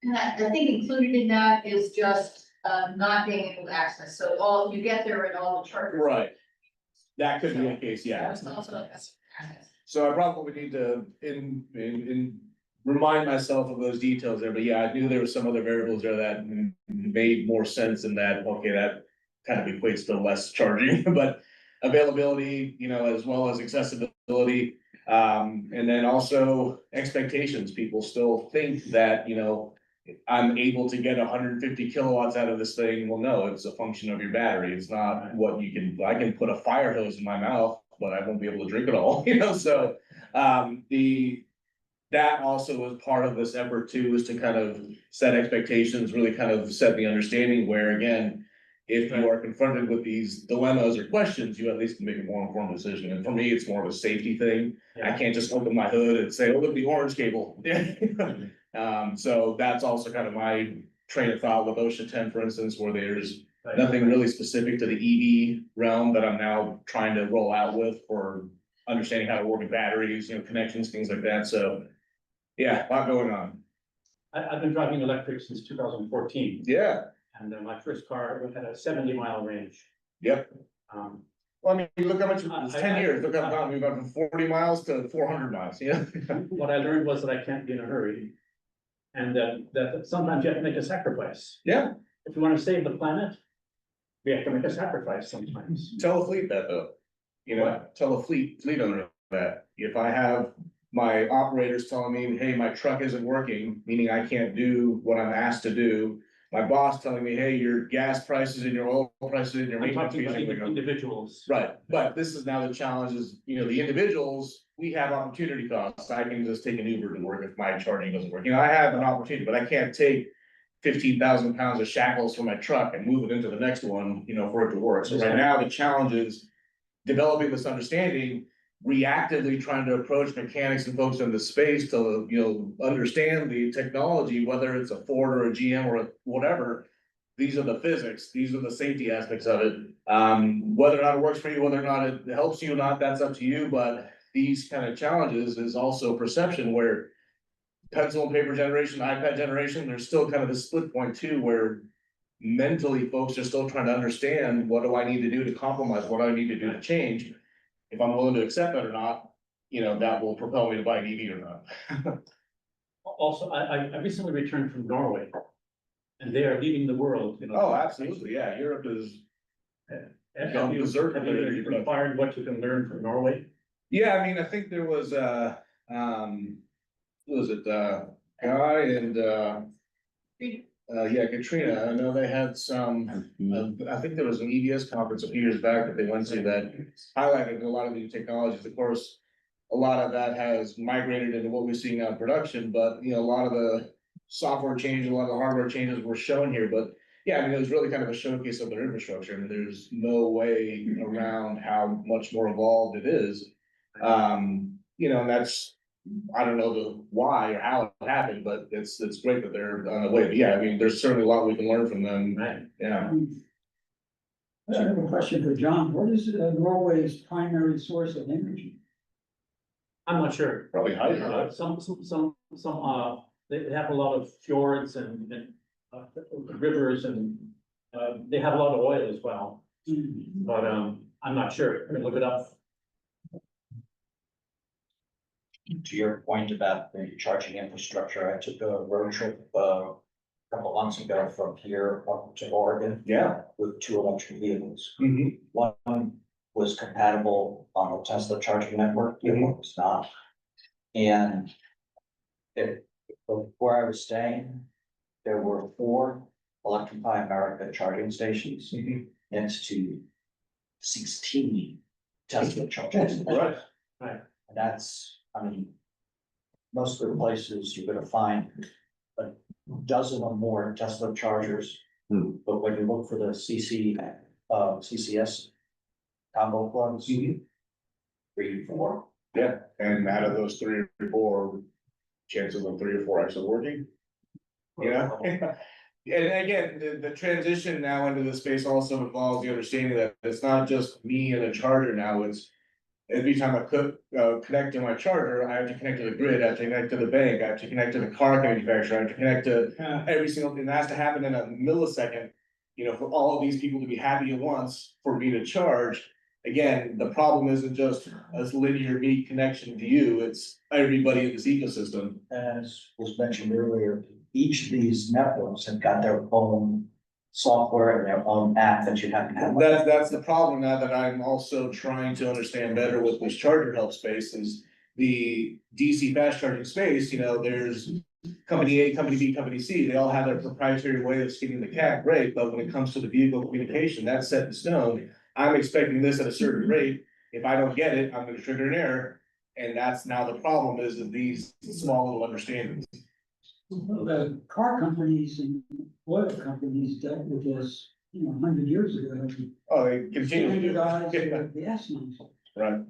And I think included in that is just not being able to access, so all, you get there and all the chargers. Right. That could be the case, yeah. That's also. So I probably need to remind myself of those details there, but yeah, I knew there were some other variables there that made more sense in that, okay, that kind of equates to less charging, but availability, as well as accessibility. And then also expectations. People still think that, I'm able to get 150 kilowatts out of this thing. Well, no, it's a function of your battery. It's not what you can, I can put a fire hose in my mouth, but I won't be able to drink it all, so, that also was part of this effort too, is to kind of set expectations, really kind of set the understanding where, again, if you are confronted with these dilemmas or questions, you at least can make a more informed decision. And for me, it's more of a safety thing. I can't just open my hood and say, oh, look at the orange cable. So that's also kind of my train of thought with OSHA 10, for instance, where there's nothing really specific to the EV realm that I'm now trying to roll out with for understanding how to work with batteries, connections, things like that. So yeah, a lot going on. I've been driving electric since 2014. Yeah. And my first car had a 70-mile range. Yep. Well, I mean, look how much, it's 10 years, look how gone, we've gone from 40 miles to 400 miles, What I learned was that I can't be in a hurry. And that sometimes you have to make a sacrifice. Yeah. If you want to save the planet, we have to make a sacrifice sometimes. Tell a fleet that though, tell a fleet owner that if I have my operators telling me, hey, my truck isn't working, meaning I can't do what I'm asked to do. My boss telling me, hey, your gas prices and your oil prices and your I'm maintenance talking fees. about individuals. Right, but this is now the challenge is, the individuals, we have opportunity costs. I can just take an Uber to work if my charging doesn't work. I have an opportunity, but I can't take 15,000 pounds of shackles from my truck and move it into the next one, for it to work. So right now, the challenge is developing this understanding, reactively trying to approach mechanics and folks in the space to, understand the technology, whether it's a Ford or a GM or whatever. These are the physics, these are the safety aspects of it. Whether or not it works for you, whether or not it helps you or not, that's up to you, but these kind of challenges is also perception where pencil and paper generation, iPad generation, there's still kind of this split point too, where mentally folks are still trying to understand, what do I need to do to compromise? What do I need to do to change? If I'm willing to accept that or not, that will propel me to buy an EV or not. Also, I recently returned from Norway. And they are leading the world, Oh, absolutely, yeah, Europe is. Have you inquired what you can learn from Norway? Yeah, I mean, I think there was who was it, Guy and Yeah, Katrina, I know they had some, I think there was an EVS conference a few years back that they went to that highlighted a lot of new technologies. Of course, a lot of that has migrated into what we see now in production, but you know, a lot of the software changes, a lot of the hardware changes were shown here, but yeah, I mean, it was really kind of a showcase of their infrastructure. I mean, there's no way around how much more evolved it is. You know, and that's, I don't know the why or how it happened, but it's great that they're on the way. But yeah, I mean, there's certainly a lot we can learn from them. Right. Yeah. I have a question for John. What is Norway's primary source of energy? I'm not sure. Probably hydro. They have a lot of fjords and rivers and, they have a lot of oil as well. But, I'm not sure. I'm gonna look it up. To your point about the charging infrastructure, I took a road trip, a couple months ago from here up to Oregon. Yeah. With 2 electric vehicles. Mhm. One was compatible on the Tesla charging network, the other one was not. And where I was staying, there were 4 Electrify America charging stations next to 16 Tesla charging stations. Right. And that's, I mean, most of the places you're gonna find a dozen or more Tesla chargers. But when you look for the CCS combo plugs, 3, 4. Yeah, and out of those 3 or 4, chances of 3 or 4 actually working. You know? And again, the transition now into the space also involves the understanding that it's not just me and a charger now, it's every time I connect to my charger, I have to connect to the grid, I have to connect to the bank, I have to connect to the car manufacturer, I have to connect to every single thing. That has to happen in a millisecond, you know, for all of these people to be happy at once for me to charge. Again, the problem isn't just a linear me connection to you, it's everybody in this ecosystem. As was mentioned earlier, each of these networks have got their own software and their own app that you have to have. That's the problem now that I'm also trying to understand better with this charger help space is the DC fast charging space, you know, there's company A, company B, company C, they all have their proprietary way of skinning the cat, great, but when it comes to the vehicle communication, that's set in stone. I'm expecting this at a certain rate, if I don't get it, I'm gonna trigger an error, and that's now the problem is that these small little understandings. The car companies and oil companies dealt with this, 100 years ago. Oh, they continue to do Standardized that. the gas nozzle. Right.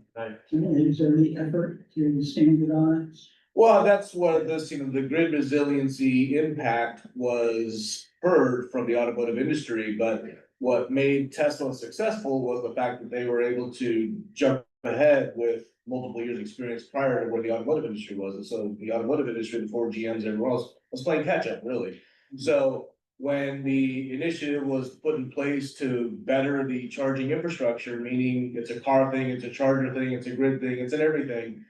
Is there any effort to standardize? Well, that's what this, the grid resiliency impact was heard from the automotive industry, but what made Tesla successful was the fact that they were able to jump ahead with multiple years' experience prior to where the automotive industry was. And so the automotive industry, the Ford, GMs, everyone else was playing catch up, really. So when the initiative was put in place to better the charging infrastructure, meaning it's a car thing, it's a charger thing, it's a grid thing, it's an everything.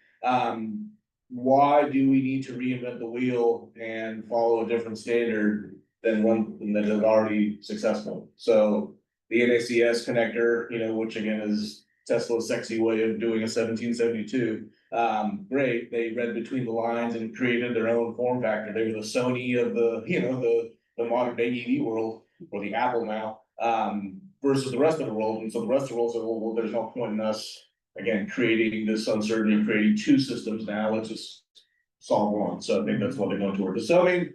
Why do we need to reinvent the wheel and follow a different standard than one that is already successful? So the NACS connector, which again is Tesla's sexy way of doing a 1772. Great, they read between the lines and created their own form factor. They were the Sony of the modern day EV world, or the Apple now, versus the rest of the world. And so the rest of the world said, well, there's no point in us, again, creating this uncertainty, creating 2 systems now, let's just solve one. So I think that's what they're going towards. So I mean,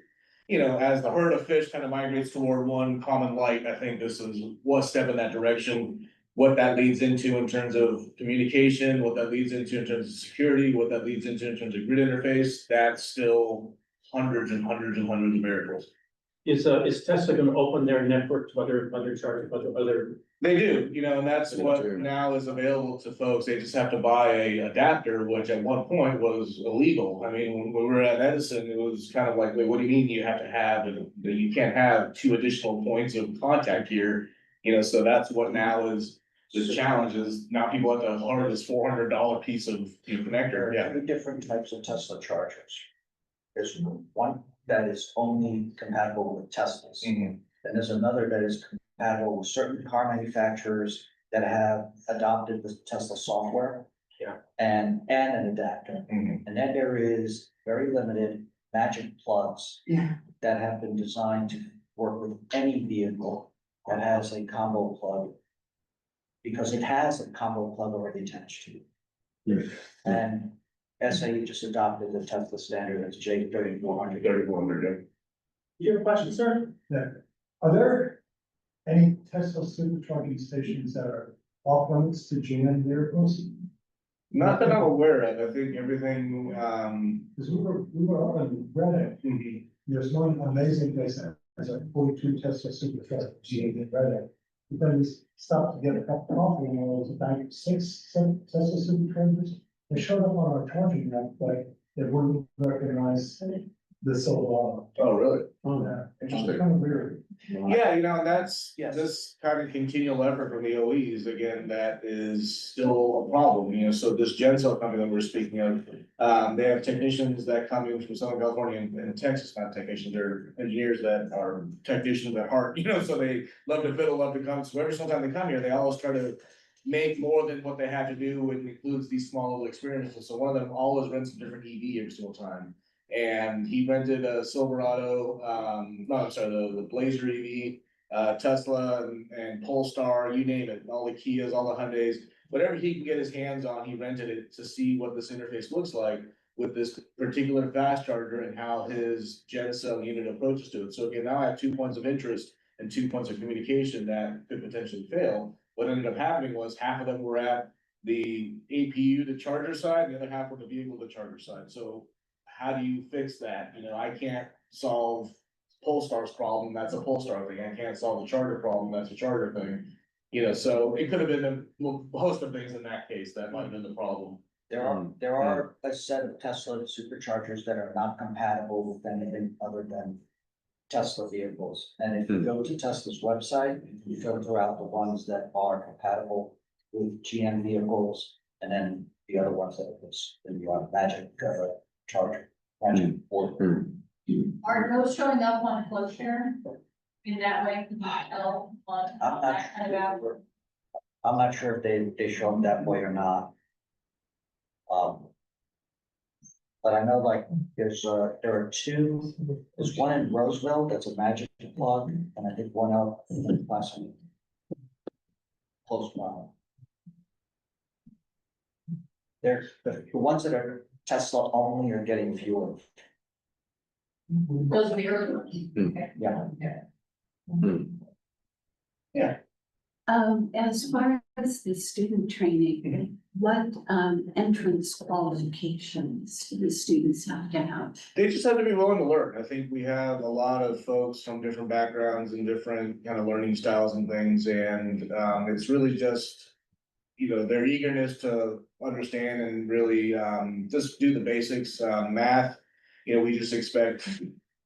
as the herd of fish kind of migrates toward one common light, I think this is one step in that direction. What that leads into in terms of communication, what that leads into in terms of security, what that leads into in terms of grid interface, that's still hundreds and hundreds and hundreds of variables. Is Tesla gonna open their network to other charging, other? They do, and that's what now is available to folks. They just have to buy a adapter, which at one point was illegal. I mean, when we were at Edison, it was kind of like, wait, what do you mean you have to have, and you can't have 2 additional points of contact here? So that's what now is the challenge is now people have to order this $400 piece of connector. There Yeah. are 2 different types of Tesla chargers. There's one that is only compatible with Teslas. And there's another that is compatible with certain car manufacturers that have adopted the Tesla software. Yeah. And an adapter. And then there is very limited magic plugs. Yeah. That have been designed to work with any vehicle that has a combo plug. Because it has a combo plug already attached to it. And SAE just adopted the Tesla standard as J3400. 3,400. You have a question, sir? Yeah. Are there any Tesla supercharging stations that are off limits to GM vehicles? Not that I'm aware of, I think everything, Because we were up in Rueda. There's one amazing place that has like 42 Tesla superchargers in Rueda. But then we stopped to get a cup of coffee and there was about 6 Tesla superchargers. They showed up on our charging map, but they wouldn't recognize the Silverado. oh, really? Yeah, Interesting. it's kind of weird. Yeah, you know, that's, Yes. this kind of continual effort from the OEs, again, that is still a problem, you know, so this Gencel company that we're speaking of. They have technicians that come in from Southern California and Texas, not technicians, they're engineers that are technicians at heart, you know, so they love to fiddle, love to come, so every single time they come here, they always try to make more than what they have to do, and includes these small little experiences, so one of them always rents a different EV every single time. And he rented a Silverado, no, I'm sorry, the Blazer EV, Tesla and Polestar, you name it, all the Kias, all the Hyundais, whatever he can get his hands on, he rented it to see what this interface looks like with this particular fast charger and how his Gencel unit approaches to it. So again, now I have 2 points of interest and 2 points of communication that could potentially fail. What ended up happening was half of them were at the APU, the charger side, the other half were the vehicle, the charger side. So how do you fix that? You know, I can't solve Polestar's problem, that's a Polestar thing. I can't solve the charger problem, that's a charger thing. You know, so it could have been a host of things in that case, that might have been the problem. There are a set of Tesla superchargers that are not compatible with anything other than Tesla vehicles. And if you go to Tesla's website, you filter out the ones that are compatible with GM vehicles, and then the other ones that are just, then you have Magic charger, Magic board. Are those showing up on CloudShare? In that way, can you tell on that kind of app? I'm not sure if they show them that way or not. But I know like there are 2, there's one in Roseville that's a Magic plug, and I think one out in Pleasant. Close by. There's the ones that are Tesla only are getting fewer. Those are the early ones. Yeah. As far as the student training, what entrance qualifications do the students have to have? They just have to be willing to learn. I think we have a lot of folks from different backgrounds and different kind of learning styles and things, and it's really just, you know, their eagerness to understand and really just do the basics. Math, you know, we just expect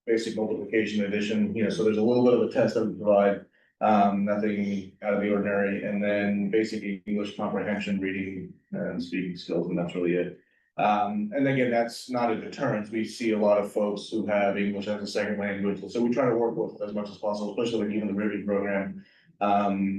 basic multiplication, addition, you know, so there's a little bit of a test that we provide. Nothing out of the ordinary, and then basic English comprehension, reading and speaking skills, and that's really it. And again, that's not a deterrent. We see a lot of folks who have English as a second language, so we try to work with as much as possible, especially like even the WeaveGrid program.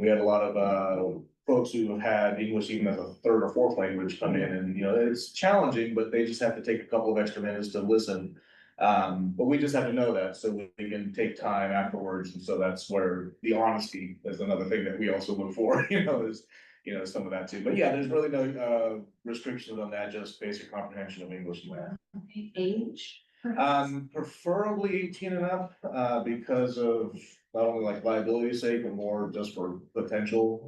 We had a lot of folks who have had English even as a third or fourth language come in, and you know, it's challenging, but they just have to take a couple of extra minutes to listen. But we just have to know that, so we can take time afterwards, and so that's where the honesty is another thing that we also look for, you know, is, you know, some of that too. But yeah, there's really no restrictions on that, just basic comprehension of English and math. Age? Preferably 18 and up, because of not only like liability's sake, but more just for potential.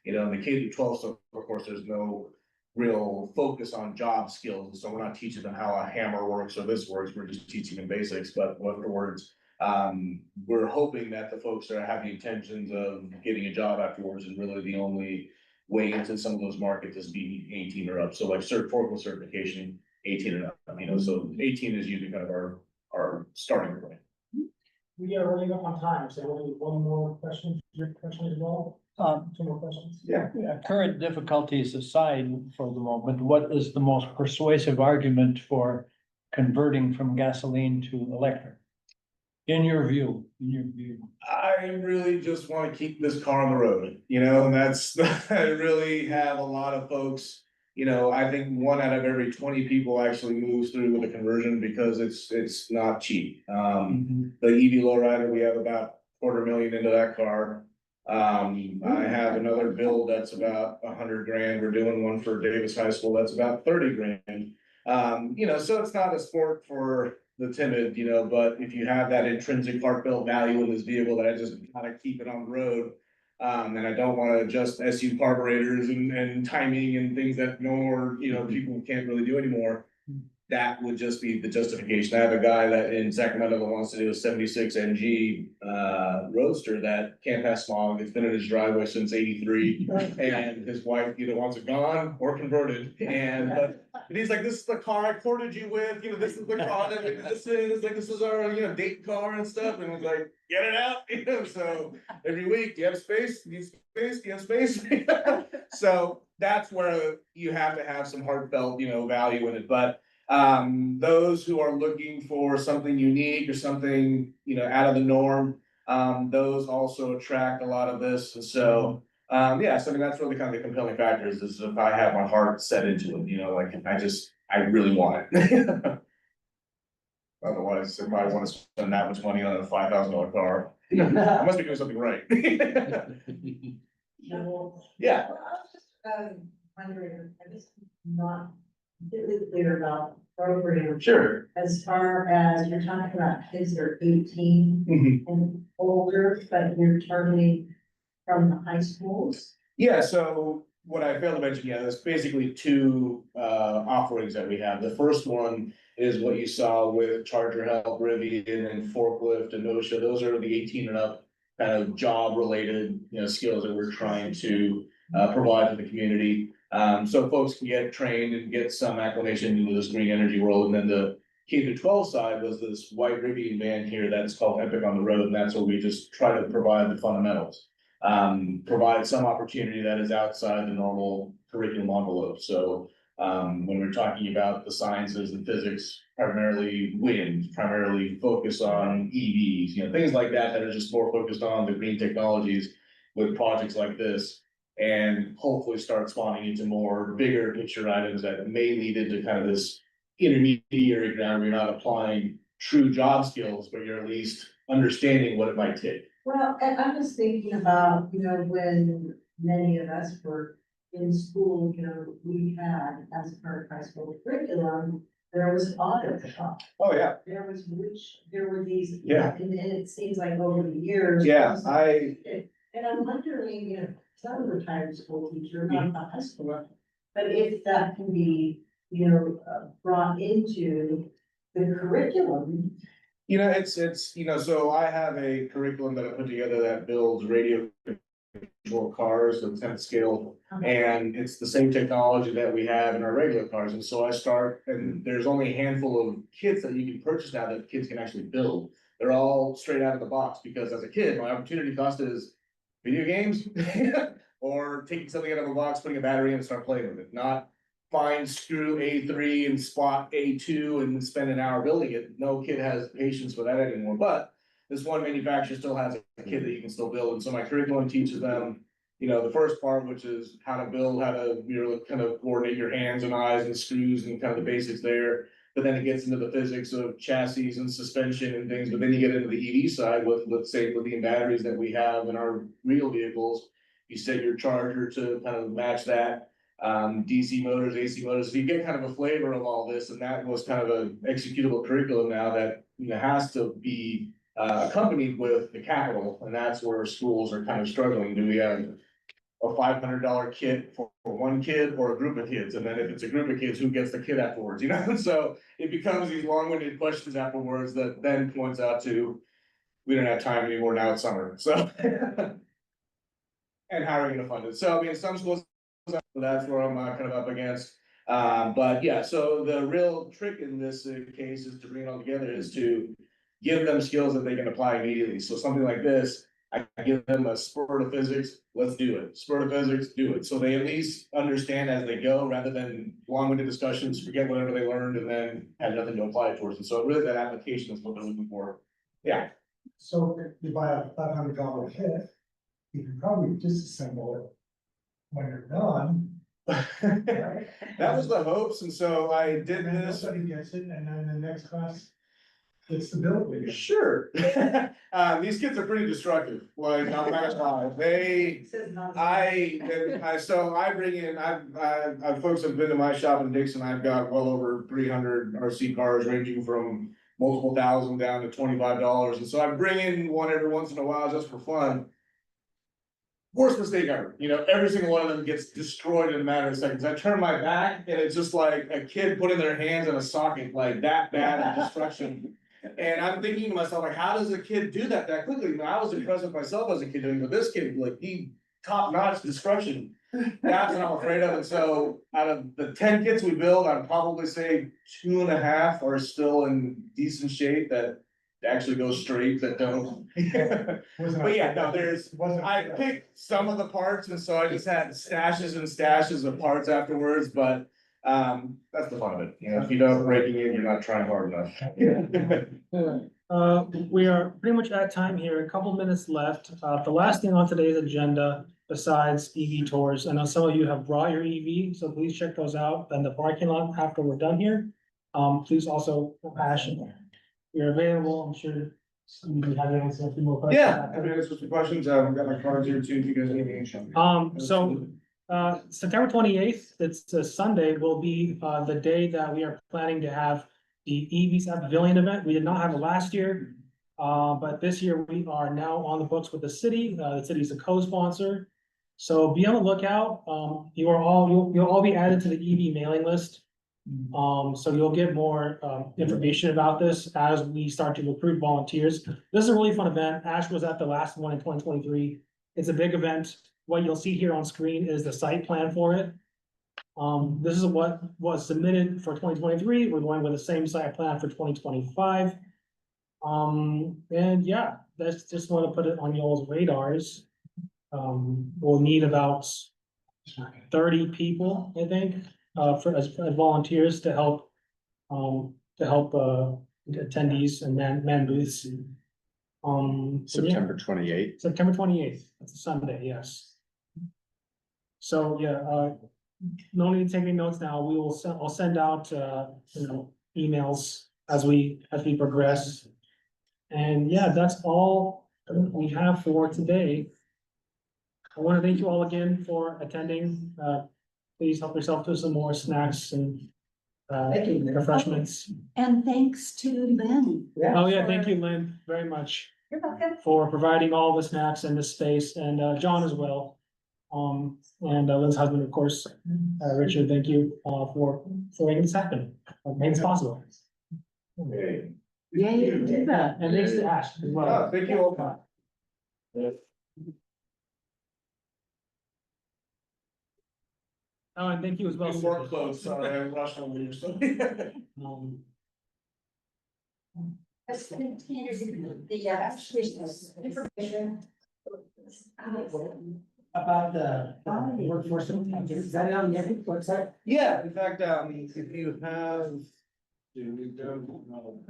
You know, in the K-12 stuff, of course, there's no real focus on job skills, so we're not teaching them how a hammer works or this works, we're just teaching them basics, but afterwards, we're hoping that the folks that have the intentions of getting a job afterwards, and really the only way into some of those markets is being 18 or up, so like forklift certification, 18 and up, you know, so 18 is usually kind of our starting point. We are running up on time, so we'll do one more question, your question as well? 2 more questions? Yeah. Current difficulties aside for the moment, what is the most persuasive argument for converting from gasoline to electric? In your view, I really just want to keep this car on the road, you know, and that's, I really have a lot of folks I think 1 out of every 20 people actually moves through with a conversion because it's not cheap. The EV lowrider, we have about $250,000 into that car. I have another build that's about $100,000. We're doing one for Davis High School that's about $30,000. So it's not a sport for the timid, but if you have that intrinsic heartfelt value in this vehicle that I just kind of keep it on the road. And I don't want to adjust SU carburetors and timing and things that no more, people can't really do anymore. That would just be the justification. I have a guy that in Sacramento that wants to do a 76 MG Roadster that can't pass smog. It's been in his driveway since '83, and his wife either wants it gone or converted. And he's like, "This is the car I courted you with. This is the car that this is our date car and stuff." And he's like, "Get it out." So every week, do you have space? Do you need space? Do you have space? So that's where you have to have some heartfelt, value in it, but. Those who are looking for something unique or something, out of the norm, those also attract a lot of this. And so, so I mean, that's really kind of the compelling factors is if I have my heart set into it, like if I really want it. Otherwise, if I want to spend that much money on a $5,000 car, I must be doing something right. Yeah. Well, I was just wondering, I just not completely clear about program. Sure. As far as you're talking about kids that are 18 and older, but you're targeting from the high schools. Yeah, so what I failed to mention, there's basically 2 offerings that we have. The first one is what you saw with Charger Help, Rivian, and Forklift and OSHA. Those are the 18 and up kind of job related, skills that we're trying to provide to the community. So folks can get trained and get some acclimation into this green energy world. And then the K-12 side was this white Rivian van here that's called Epic on the Road, and that's where we just try to provide the fundamentals. Provide some opportunity that is outside the normal curriculum envelope. So when we're talking about the sciences and physics, primarily wind, primarily focus on EVs, things like that are just more focused on the green technologies with projects like this. And hopefully start spawning into more bigger picture items that may lead into kind of this intermediary ground where you're not applying true job skills, but you're at least understanding what it might take. Well, and I'm just thinking about, when many of us were in school, we had as part of high school curriculum, there was auto shop. Oh, yeah. There were these. Yeah. And it seems like over the years. Yeah, And I'm wondering, some of the retired school teacher, not a high schooler, but if that can be, brought into the curriculum. So I have a curriculum that I put together that builds radio control cars with 10th scale. And it's the same technology that we have in our regular cars. And so and there's only a handful of kits that you can purchase now that kids can actually build. They're all straight out of the box because as a kid, my opportunity cost is video games or taking something out of a box, putting a battery in and start playing with it, not find screw A3 and spot A2 and spend an hour building it. No kid has patience for that anymore, but this one manufacturer still has a kit that you can still build. And so my curriculum teaches them, the first part, which is how to build, how to kind of coordinate your hands and eyes and screws and kind of the basics there. But then it gets into the physics of chassis and suspension and things. But then you get into the EV side with, let's say, lithium batteries that we have in our real vehicles. You set your charger to kind of match that. DC motors, AC motors. So you get kind of a flavor of all this, and that was kind of an executable curriculum now that has to be accompanied with the capital, and that's where schools are kind of struggling. Do we have a $500 kit for one kid or a group of kids? And then if it's a group of kids, who gets the kit afterwards? So it becomes these long-winded questions afterwards that then points out to we don't have time anymore. Now it's summer. So and how are we going to fund it? So I mean, some schools. That's where I'm kind of up against. But yeah, so the real trick in this case is to bring it all together is to give them skills that they can apply immediately. So something like this, I give them a spurt of physics, let's do it. Spurt of physics, do it. So they at least understand as they go rather than long-winded discussions, forget whatever they learned and then have nothing to apply it towards. And so really that application is what they're looking for. Yeah. So if you buy a $500 kit, you can probably disassemble it when you're done That was the hopes, and so I did And this. nobody gets it, and then the next class gets the bill. Sure. These kids are pretty destructive, like, I'm not gonna lie, so I bring in, I've folks have been to my shop in Dixon, I've got well over 300 RC cars ranging from multiple thousand down to $25, and so I bring in one every once in a while just for fun. Worst mistake ever, every single one of them gets destroyed in a matter of seconds. I turn my back and it's just like a kid putting their hands in a socket, like that bad of destruction. And I'm thinking to myself, like, how does a kid do that quickly? I was impressed with myself as a kid doing, but this kid, like, he top-notch destruction. That's what I'm afraid of, and so out of the 10 kits we build, I'd probably say 2.5 are still in decent shape that actually go straight, that don't. But yeah, no, I picked some of the parts, and so I just had stashes and stashes of parts afterwards, but that's the fun of it, if you don't breaking in, you're not trying hard enough. We are pretty much at time here, a couple minutes left. The last thing on today's agenda, besides EV tours, I know some of you have brought your EV, so please check those out in the parking lot after we're done here. Please also, Ash, you're available, I'm sure you have a few more questions. Yeah, I mean, answer some questions, I've got my cards here too, if you guys need anything. September 28th, it's a Sunday, will be the day that we are planning to have the EVs at Pavilion event. We did not have it last year. But this year we are now on the books with the city. The city is a co-sponsor. So be on the lookout. You'll all be added to the EV mailing list. So you'll get more information about this as we start to recruit volunteers. This is a really fun event. Ash was at the last one in 2023. It's a big event. What you'll see here on screen is the site plan for it. This is what was submitted for 2023. We're going with the same site plan for 2025. And yeah, that's just want to put it on y'all's radars. We'll need about 30 people, I think, as volunteers to help attendees and man booths. September 28th. September 28th, that's a Sunday, yes. So, yeah, no need to take any notes now. I'll send out, emails as we progress. And yeah, that's all we have for today. I want to thank you all again for attending. Please help yourself to some more snacks and refreshments. And thanks to Lynn. Oh yeah, thank you, Lynn, very much You're welcome. for providing all the snacks and the space, and John as well. And Lynn's husband, of course, Richard, thank you for making this happen, making this possible. Okay. Yeah, you did that. And thanks to Ash as well. Thank you all. Oh, and thank you as well. Work clothes, sorry, I rushed over you, so. Let's continue the information. About the workforce, is that on the website? Yeah, in fact, if you have. We don't know.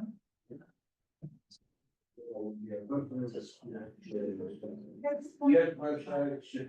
Yeah, website should